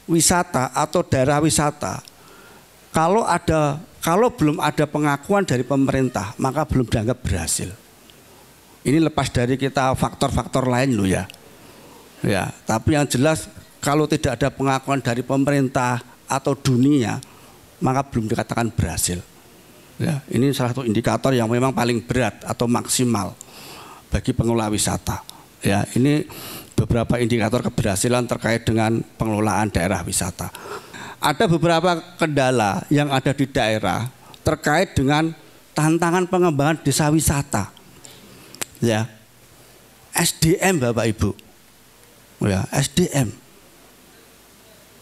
wisata atau daerah wisata kalau belum ada pengakuan dari pemerintah, maka belum dianggap berhasil. Ini lepas dari kita faktor-faktor lain loh ya. Ya, tapi yang jelas kalau tidak ada pengakuan dari pemerintah atau dunia, maka belum dikatakan berhasil. Ya, ini salah satu indikator yang memang paling berat atau maksimal bagi pengelola wisata. Ya, ini beberapa indikator keberhasilan terkait dengan pengelolaan daerah wisata. Ada beberapa kendala yang ada di daerah terkait dengan tantangan pengembangan desa wisata. Ya. SDM Bapak Ibu. Ya, SDM.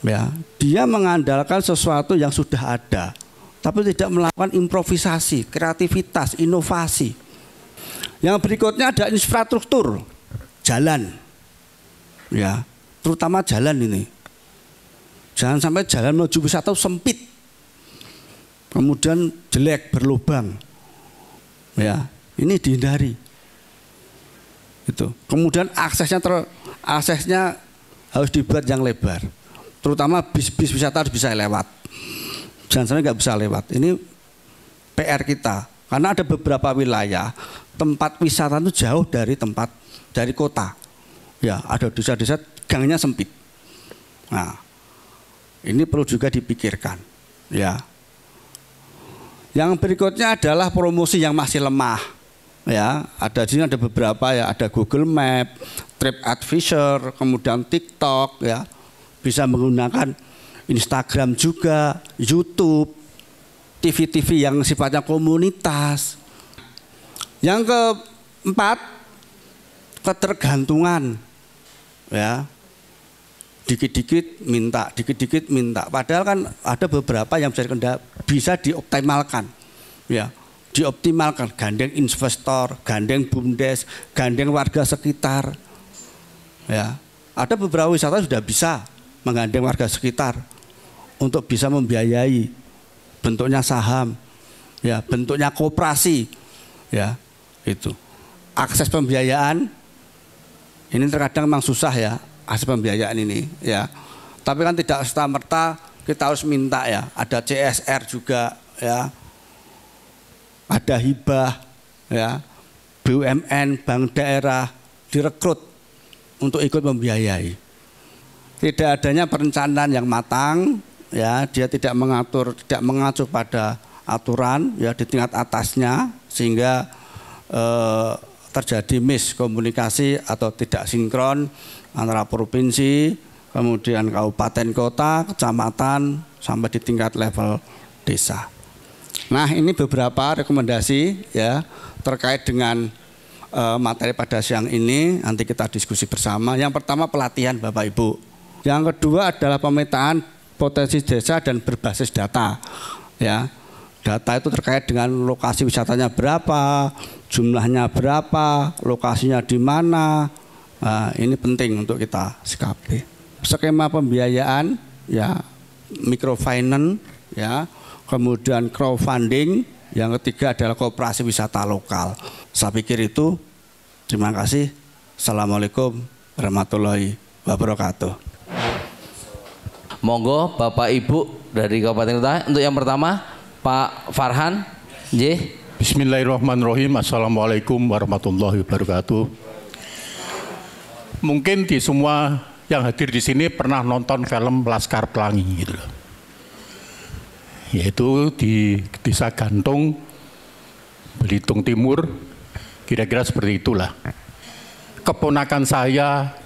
Ya, dia mengandalkan sesuatu yang sudah ada, tapi tidak melakukan improvisasi, kreativitas, inovasi. Yang berikutnya ada infrastruktur, jalan. Ya, terutama jalan ini. Jangan sampai jalan menuju wisata sempit, kemudian jelek, berlubang. Ya, ini dihindari. Itu. Kemudian aksesnya harus dibuat yang lebar. Terutama bis wisata harus bisa lewat. Jangan sampai nggak bisa lewat. Ini PR kita. Karena ada beberapa wilayah tempat wisata itu jauh dari kota. Ya, ada desa-desa gangnya sempit. Nah, ini perlu juga dipikirkan, ya. Yang berikutnya adalah promosi yang masih lemah, ya. Ada di sini ada beberapa ya, ada Google Map, TripAdvisor, kemudian TikTok, ya. Bisa menggunakan Instagram juga, YouTube, TV-TV yang sifatnya komunitas. Yang keempat, ketergantungan, ya. Dikit-dikit minta. Padahal kan ada beberapa yang bisa dioptimalkan. Ya, dioptimalkan, gandeng investor, gandeng BUMDes, gandeng warga sekitar. Ya, ada beberapa wisata sudah bisa menggandeng warga sekitar untuk bisa membiayai, bentuknya saham, ya, bentuknya koperasi, ya, itu. Akses pembiayaan ini terkadang memang susah ya. Akses pembiayaan ini ya, tapi kan tidak serta-merta kita harus minta ya. Ada CSR juga ya, ada hibah ya, BUMN, bank daerah direkrut untuk ikut membiayai. Tidak adanya perencanaan yang matang ya, dia tidak mengacu pada aturan ya di tingkat atasnya, sehingga terjadi miskomunikasi atau tidak sinkron antara provinsi, kemudian kabupaten kota, kecamatan, sampai di tingkat level desa. Nah, ini beberapa rekomendasi ya terkait dengan materi pada siang ini. Nanti kita diskusi bersama. Yang pertama pelatihan Bapak Ibu. Yang kedua adalah pemetaan potensi desa dan berbasis data. Ya, data itu terkait dengan lokasi wisatanya berapa, jumlahnya berapa, lokasinya di mana. Nah, ini penting untuk kita sikapi. Skema pembiayaan ya, microfinance ya, kemudian crowdfunding, yang ketiga adalah koperasi wisata lokal. Saya pikir itu. Terima kasih. Assalamualaikum warahmatullahi wabarakatuh. Monggo Bapak Ibu dari Kabupaten Kota. Untuk yang pertama Pak Farhan. Bismillahirrahmanirrahim. Assalamualaikum warahmatullahi wabarakatuh. Mungkin di semua yang hadir di sini pernah nonton film Laskar Pelangi gitu loh. Yaitu di Desa Gantung, Belitung Timur, kira-kira seperti itulah. Keponakan saya,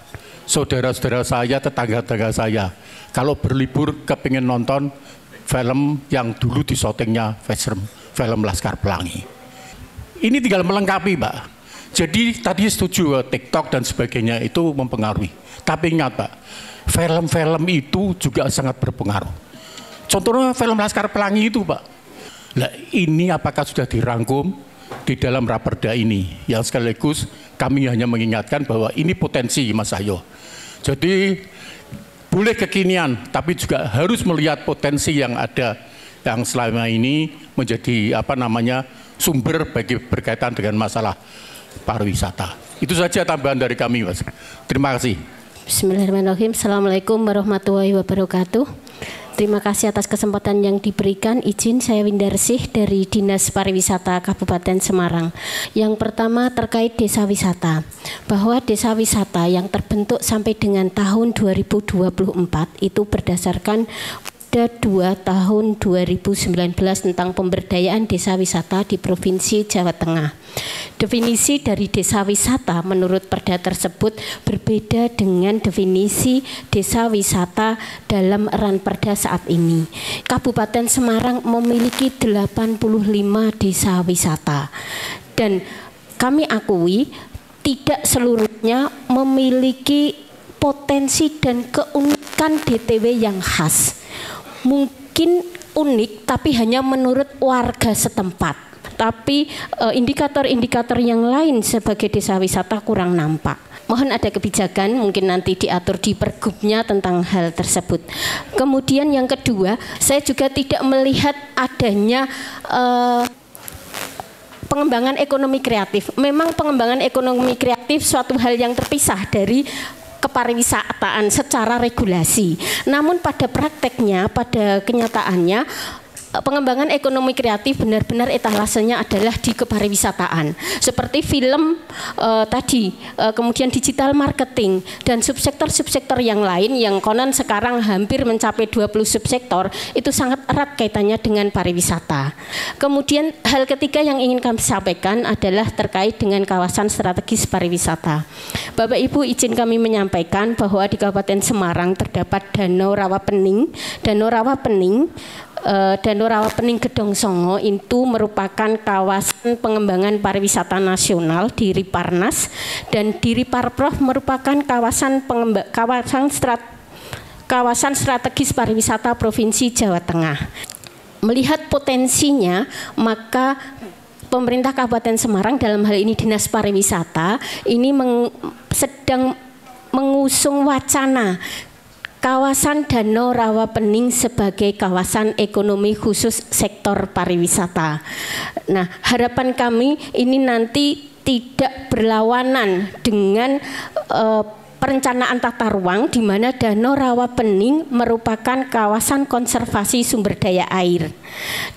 saudara-saudara saya, tetangga-tetangga saya, kalau berlibur kepingin nonton film yang dulu di syutingnya film Laskar Pelangi. Ini tinggal melengkapi, Pak. Jadi tadi setuju TikTok dan sebagainya itu mempengaruhi. Tapi ingat Pak, film-film itu juga sangat berpengaruh. Contohnya film Laskar Pelangi itu Pak. Nah ini apakah sudah dirangkum di dalam raperda ini? Yang sekaligus kami hanya mengingatkan bahwa ini potensi Mas Cahyo. Jadi boleh kekinian, tapi juga harus melihat potensi yang ada yang selama ini menjadi sumber bagi berkaitan dengan masalah pariwisata. Itu saja tambahan dari kami, Mas. Terima kasih. Bismillahirrahmanirrahim. Assalamualaikum warahmatullahi wabarakatuh. Terima kasih atas kesempatan yang diberikan. Izin saya Windarsih dari Dinas Pariwisata Kabupaten Semarang. Yang pertama terkait desa wisata. Bahwa desa wisata yang terbentuk sampai dengan tahun 2024 itu berdasarkan Perda 2 tahun 2019 tentang pemberdayaan desa wisata di Provinsi Jawa Tengah. Definisi dari desa wisata menurut perda tersebut berbeda dengan definisi desa wisata dalam ranperda saat ini. Kabupaten Semarang memiliki 85 desa wisata dan kami akui tidak seluruhnya memiliki potensi dan keunikan DTW yang khas. Mungkin unik tapi hanya menurut warga setempat. Tapi indikator-indikator yang lain sebagai desa wisata kurang nampak. Mohon ada kebijakan mungkin nanti diatur di pergubnya tentang hal tersebut. Kemudian yang kedua, saya juga tidak melihat adanya pengembangan ekonomi kreatif. Memang pengembangan ekonomi kreatif suatu hal yang terpisah dari kepariwisataan secara regulasi. Namun pada prakteknya, pada kenyataannya, pengembangan ekonomi kreatif benar-benar etalasenya adalah di kepariwisataan. Seperti film tadi, kemudian digital marketing dan subsektor-subsektor yang lain yang konon sekarang hampir mencapai 20 subsektor, itu sangat erat kaitannya dengan pariwisata. Kemudian hal ketiga yang ingin kami sampaikan adalah terkait dengan kawasan strategis pariwisata. Bapak Ibu, izin kami menyampaikan bahwa di Kabupaten Semarang terdapat Danau Rawapening. Danau Rawapening Gedong Songo itu merupakan kawasan pengembangan pariwisata nasional di Riparnas, dan di Riparprov merupakan kawasan strategis pariwisata Provinsi Jawa Tengah. Melihat potensinya, maka pemerintah Kabupaten Semarang dalam hal ini Dinas Pariwisata ini sedang mengusung wacana kawasan Danau Rawapening sebagai kawasan ekonomi khusus sektor pariwisata. Nah, harapan kami ini nanti tidak berlawanan dengan perencanaan tata ruang di mana Danau Rawapening merupakan kawasan konservasi sumber daya air.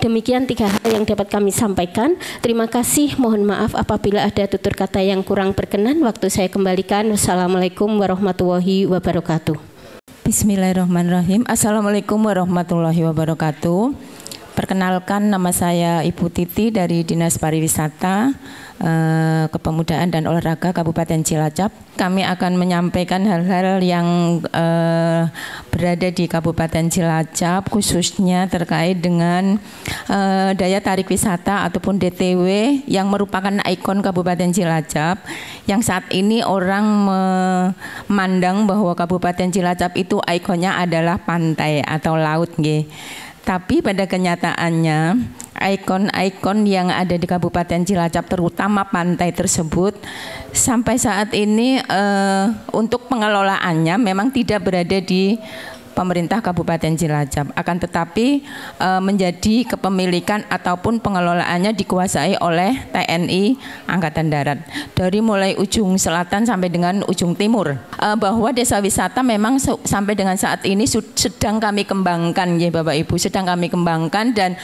Demikian 3 hal yang dapat kami sampaikan. Terima kasih, mohon maaf apabila ada tutur kata yang kurang berkenan. Waktu saya kembalikan. Wassalamualaikum warahmatullahi wabarakatuh. Bismillahirrahmanirrahim. Assalamualaikum warahmatullahi wabarakatuh. Perkenalkan, nama saya Ibu Titi dari Dinas Pariwisata, Kepemudaan dan Olahraga Kabupaten Cilacap. Kami akan menyampaikan hal-hal yang berada di Kabupaten Cilacap, khususnya terkait dengan daya tarik wisata ataupun DTW yang merupakan ikon Kabupaten Cilacap, yang saat ini orang memandang bahwa Kabupaten Cilacap itu ikonnya adalah pantai atau laut, nggih. Tapi pada kenyataannya ikon-ikon yang ada di Kabupaten Cilacap, terutama pantai tersebut, sampai saat ini untuk pengelolaannya memang tidak berada di pemerintah Kabupaten Cilacap, akan tetapi menjadi kepemilikan ataupun pengelolaannya dikuasai oleh TNI Angkatan Darat dari mulai ujung selatan sampai dengan ujung timur. Bahwa desa wisata memang sampai dengan saat ini sedang kami kembangkan, ya Bapak Ibu, sedang kami kembangkan, dan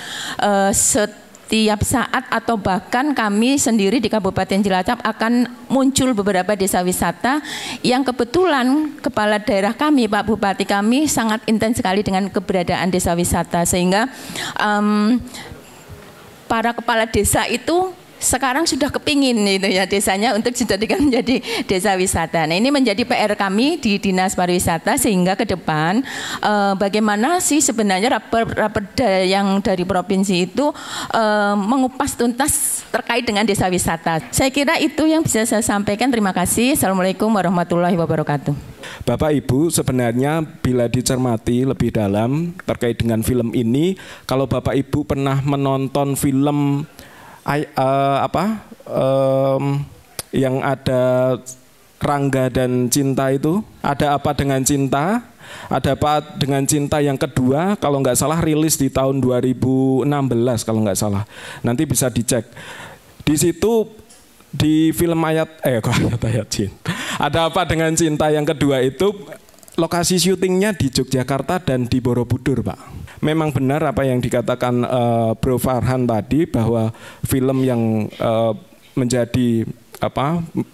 setiap saat atau bahkan kami sendiri di Kabupaten Cilacap akan muncul beberapa desa wisata yang kebetulan kepala daerah kami, Pak Bupati kami sangat intens sekali dengan keberadaan desa wisata, sehingga para kepala desa itu sekarang sudah kepingin itu ya desanya untuk dijadikan menjadi desa wisata. Nah, ini menjadi PR kami di Dinas Pariwisata, sehingga ke depan bagaimana sih sebenarnya Raperda yang dari provinsi itu mengupas tuntas terkait dengan desa wisata. Saya kira itu yang bisa saya sampaikan. Terima kasih. Assalamualaikum warahmatullahi wabarakatuh. Bapak Ibu, sebenarnya bila dicermati lebih dalam terkait dengan film ini, kalau Bapak Ibu pernah menonton film yang ada Rangga dan Cinta itu, Ada Apa Dengan Cinta, Ada Apa Dengan Cinta yang kedua, kalau nggak salah rilis di tahun 2016 kalau nggak salah. Nanti bisa dicek. Di situ di film ayat cinta. Ada Apa Dengan Cinta yang kedua itu lokasi syutingnya di Yogyakarta dan di Borobudur, Pak. Memang benar apa yang dikatakan Bro Farhan tadi, bahwa film yang menjadi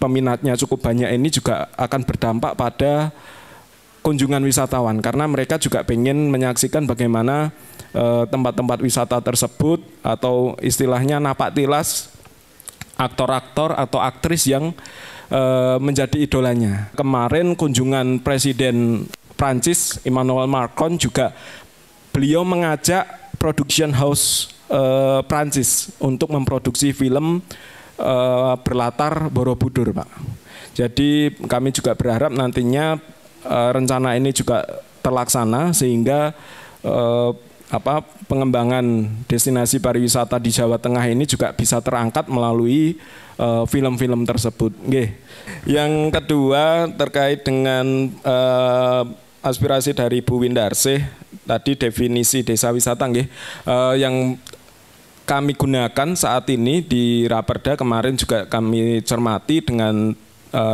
peminatnya cukup banyak ini juga akan berdampak pada kunjungan wisatawan, karena mereka juga pengen menyaksikan bagaimana tempat-tempat wisata tersebut, atau istilahnya napak tilas aktor-aktor atau aktris yang menjadi idolanya. Kemarin kunjungan Presiden Prancis Emmanuel Macron juga, beliau mengajak production house Prancis untuk memproduksi film berlatar Borobudur, Pak. Jadi kami juga berharap nantinya rencana ini juga terlaksana, sehingga pengembangan destinasi pariwisata di Jawa Tengah ini juga bisa terangkat melalui film-film tersebut. Yang kedua terkait dengan aspirasi dari Bu Windarsih tadi, definisi desa wisata yang kami gunakan saat ini di Raperda, kemarin juga kami cermati dengan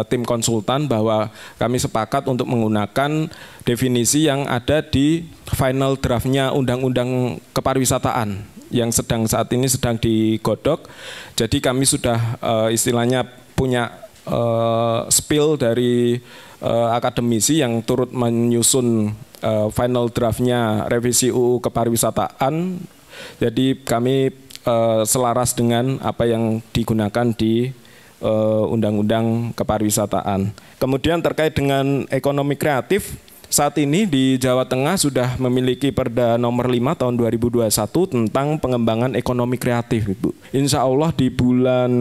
tim konsultan bahwa kami sepakat untuk menggunakan definisi yang ada di final draftnya Undang-Undang Kepariwisataan yang saat ini sedang digodok. Jadi kami sudah istilahnya punya spill dari akademisi yang turut menyusun final draftnya revisi UU Kepariwisataan. Jadi kami selaras dengan apa yang digunakan di Undang-Undang Kepariwisataan. Kemudian terkait dengan ekonomi kreatif, saat ini di Jawa Tengah sudah memiliki Perda nomor 5 tahun 2021 tentang pengembangan ekonomi kreatif, Ibu. Insya Allah di bulan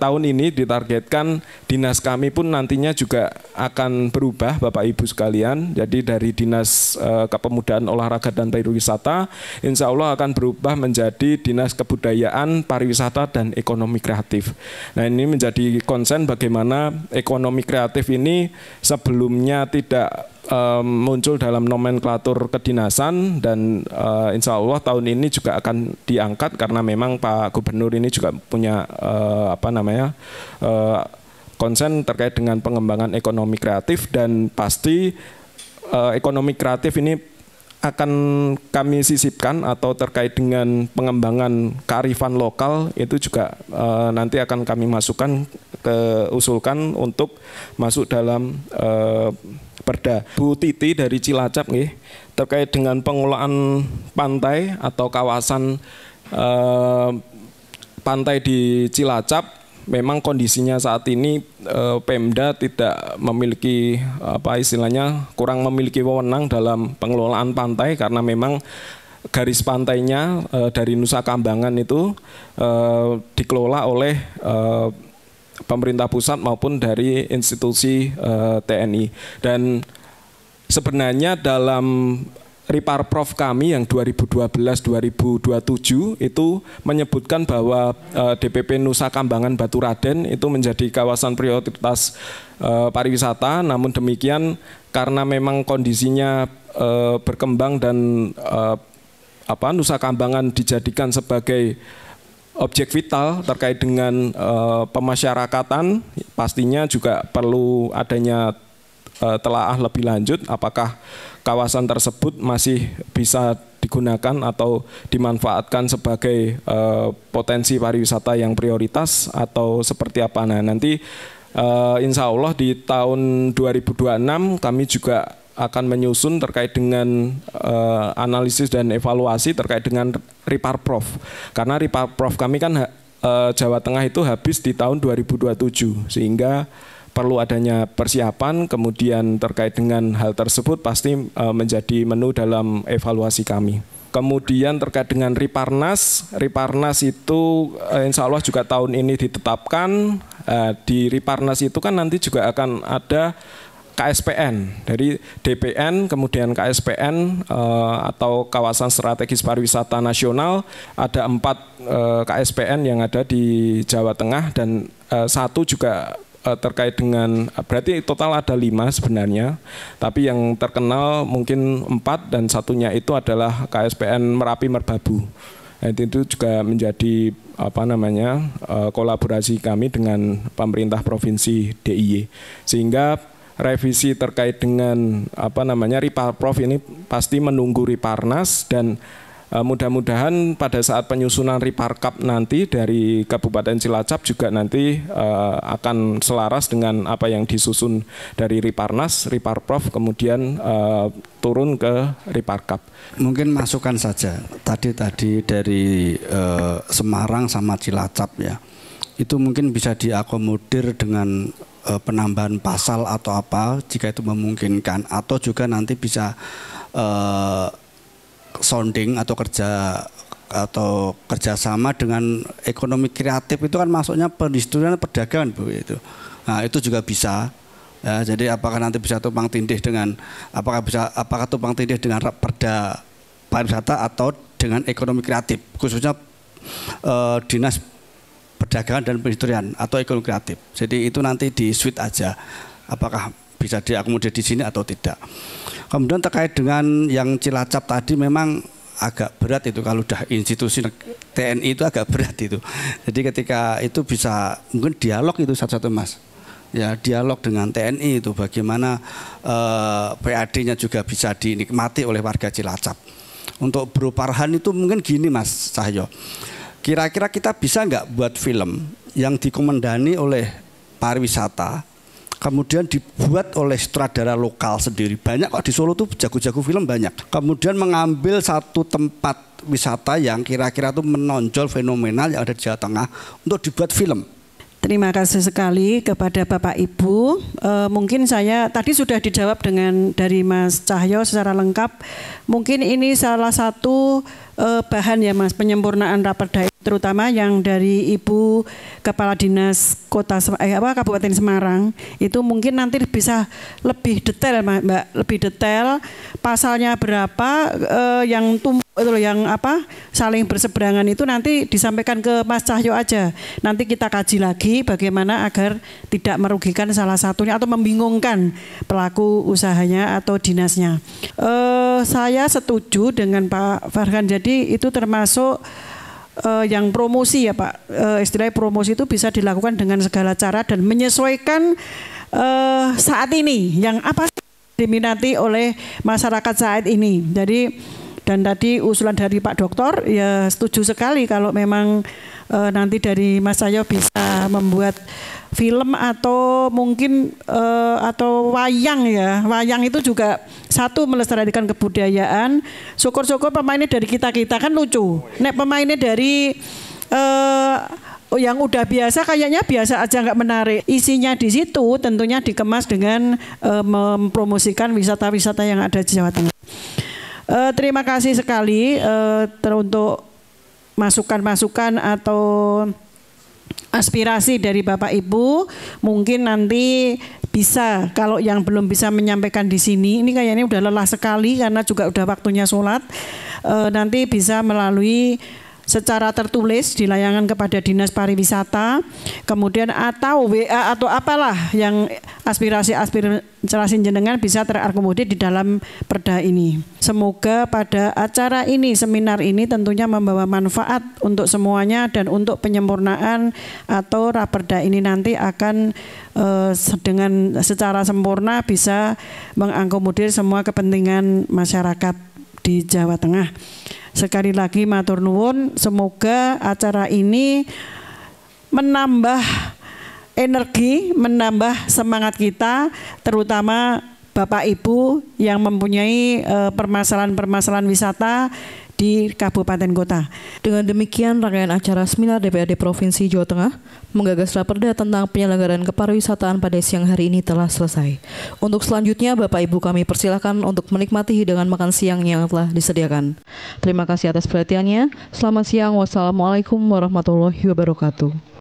tahun ini ditargetkan dinas kami pun nantinya juga akan berubah, Bapak Ibu sekalian. Jadi dari Dinas Kepemudaan Olahraga dan Pariwisata, insya Allah akan berubah menjadi Dinas Kebudayaan, Pariwisata dan Ekonomi Kreatif. Nah, ini menjadi konsen bagaimana ekonomi kreatif ini sebelumnya tidak muncul dalam nomenklatur kedinasan, dan insya Allah tahun ini juga akan diangkat karena memang Pak Gubernur ini juga punya konsen terkait dengan pengembangan ekonomi kreatif, dan pasti ekonomi kreatif ini akan kami sisipkan atau terkait dengan pengembangan kearifan lokal itu juga nanti akan kami usulkan untuk masuk dalam Perda. Bu Titi dari Cilacap terkait dengan pengelolaan pantai atau kawasan pantai di Cilacap, memang kondisinya saat ini Pemda tidak memiliki kurang memiliki wewenang dalam pengelolaan pantai, karena memang garis pantainya dari Nusa Kambangan itu dikelola oleh pemerintah pusat maupun dari institusi TNI. Dan sebenarnya dalam Riparprov kami yang 2012-2027 itu menyebutkan bahwa DPP Nusa Kambangan Baturaden itu menjadi kawasan prioritas pariwisata. Namun demikian, karena memang kondisinya berkembang dan Nusa Kambangan dijadikan sebagai objek vital terkait dengan pemasyarakatan, pastinya juga perlu adanya telaah lebih lanjut apakah kawasan tersebut masih bisa digunakan atau dimanfaatkan sebagai potensi pariwisata yang prioritas atau seperti apa. Nah, nanti insya Allah di tahun 2026 kami juga akan menyusun terkait dengan analisis dan evaluasi terkait dengan Riparprov. Karena Riparprov kami kan Jawa Tengah itu habis di tahun 2027, sehingga perlu adanya persiapan. Kemudian terkait dengan hal tersebut pasti menjadi menu dalam evaluasi kami. Kemudian terkait dengan Riparnas itu insya Allah juga tahun ini ditetapkan. Di Riparnas itu kan nanti juga akan ada KSPN, dari DPN kemudian KSPN atau Kawasan Strategis Pariwisata Nasional. Ada 4 KSPN yang ada di Jawa Tengah dan 1 juga terkait dengan, berarti total ada 5 sebenarnya, tapi yang terkenal mungkin 4 dan satunya itu adalah KSPN Merapi Merbabu. Itu juga menjadi kolaborasi kami dengan pemerintah provinsi DIY, sehingga revisi terkait dengan Riparprov ini pasti menunggu Riparnas, dan mudah-mudahan pada saat penyusunan Riparkap nanti dari Kabupaten Cilacap juga nanti akan selaras dengan apa yang disusun dari Riparnas, Riparprov, kemudian turun ke Riparkap. Mungkin masukan saja tadi dari Semarang sama Cilacap ya, itu mungkin bisa diakomodir dengan penambahan pasal atau apa jika itu memungkinkan, atau juga nanti bisa sounding atau kerjasama dengan ekonomi kreatif. Itu kan masuknya perindustrian perdagangan Bu itu. Nah itu juga bisa ya, jadi apakah nanti bisa tumpang tindih dengan apakah tumpang tindih dengan Perda Pariwisata atau dengan ekonomi kreatif, khususnya Dinas Perdagangan dan Perindustrian atau ekonomi kreatif. Jadi itu nanti di switch aja, apakah bisa diakomodir di sini atau tidak. Kemudian terkait dengan yang Cilacap tadi, memang agak berat itu kalau udah institusi TNI itu agak berat itu. Jadi ketika itu bisa mungkin dialog itu satu-satu Mas. Ya, dialog dengan TNI itu bagaimana PAD-nya juga bisa dinikmati oleh warga Cilacap. Untuk Bro Farhan itu mungkin gini Mas Cahyo. Kira-kira kita bisa nggak buat film yang dikomandani oleh pariwisata, kemudian dibuat oleh sutradara lokal sendiri. Banyak kok di Solo tuh jago-jago film banyak. Kemudian mengambil satu tempat wisata yang kira-kira tuh menonjol fenomenal yang ada di Jawa Tengah untuk dibuat film. Terima kasih sekali kepada Bapak Ibu. Mungkin saya tadi sudah dijawab dari Mas Cahyo secara lengkap. Mungkin ini salah satu bahan ya Mas, penyempurnaan Raperda, terutama yang dari Ibu Kepala Dinas Kabupaten Semarang. Itu mungkin nanti bisa lebih detail Mbak, lebih detail pasalnya berapa, yang saling berseberangan itu nanti disampaikan ke Mas Cahyo aja. Nanti kita kaji lagi bagaimana agar tidak merugikan salah satunya atau membingungkan pelaku usahanya atau dinasnya. Saya setuju dengan Pak Farhan. Jadi itu termasuk yang promosi ya Pak. Istilahnya promosi itu bisa dilakukan dengan segala cara dan menyesuaikan saat ini yang apa sih diminati oleh masyarakat saat ini. Jadi dan tadi usulan dari Pak Doktor ya setuju sekali kalau memang nanti dari Mas Cahyo bisa membuat film atau mungkin atau wayang ya. Wayang itu juga satu melestarikan kebudayaan. Syukur-syukur pemainnya dari kita-kita kan lucu. Nek pemainnya dari yang udah biasa kayaknya biasa aja nggak menarik. Isinya di situ tentunya dikemas dengan mempromosikan wisata-wisata yang ada di Jawa Tengah. Terima kasih sekali untuk masukan-masukan atau aspirasi dari Bapak Ibu. Mungkin nanti bisa, kalau yang belum bisa menyampaikan di sini, ini kayaknya udah lelah sekali karena juga udah waktunya sholat, nanti bisa melalui secara tertulis dilayangkan kepada Dinas Pariwisata, kemudian atau WA atau apalah yang aspirasi jenengan bisa terakomodir di dalam perda ini. Semoga pada acara ini, seminar ini tentunya membawa manfaat untuk semuanya dan untuk penyempurnaan atau raperda ini nanti akan dengan secara sempurna bisa mengakomodir semua kepentingan masyarakat di Jawa Tengah. Sekali lagi matur nuwun, semoga acara ini menambah energi, menambah semangat kita, terutama Bapak Ibu yang mempunyai permasalahan-permasalahan wisata di kabupaten kota. Dengan demikian, rangkaian acara seminar DPRD Provinsi Jawa Tengah menggagas raperda tentang penyelenggaraan kepariwisataan pada siang hari ini telah selesai. Untuk selanjutnya, Bapak Ibu kami persilakan untuk menikmati hidangan makan siang yang telah disediakan. Terima kasih atas perhatiannya. Selamat siang. Wassalamualaikum warahmatullahi wabarakatuh.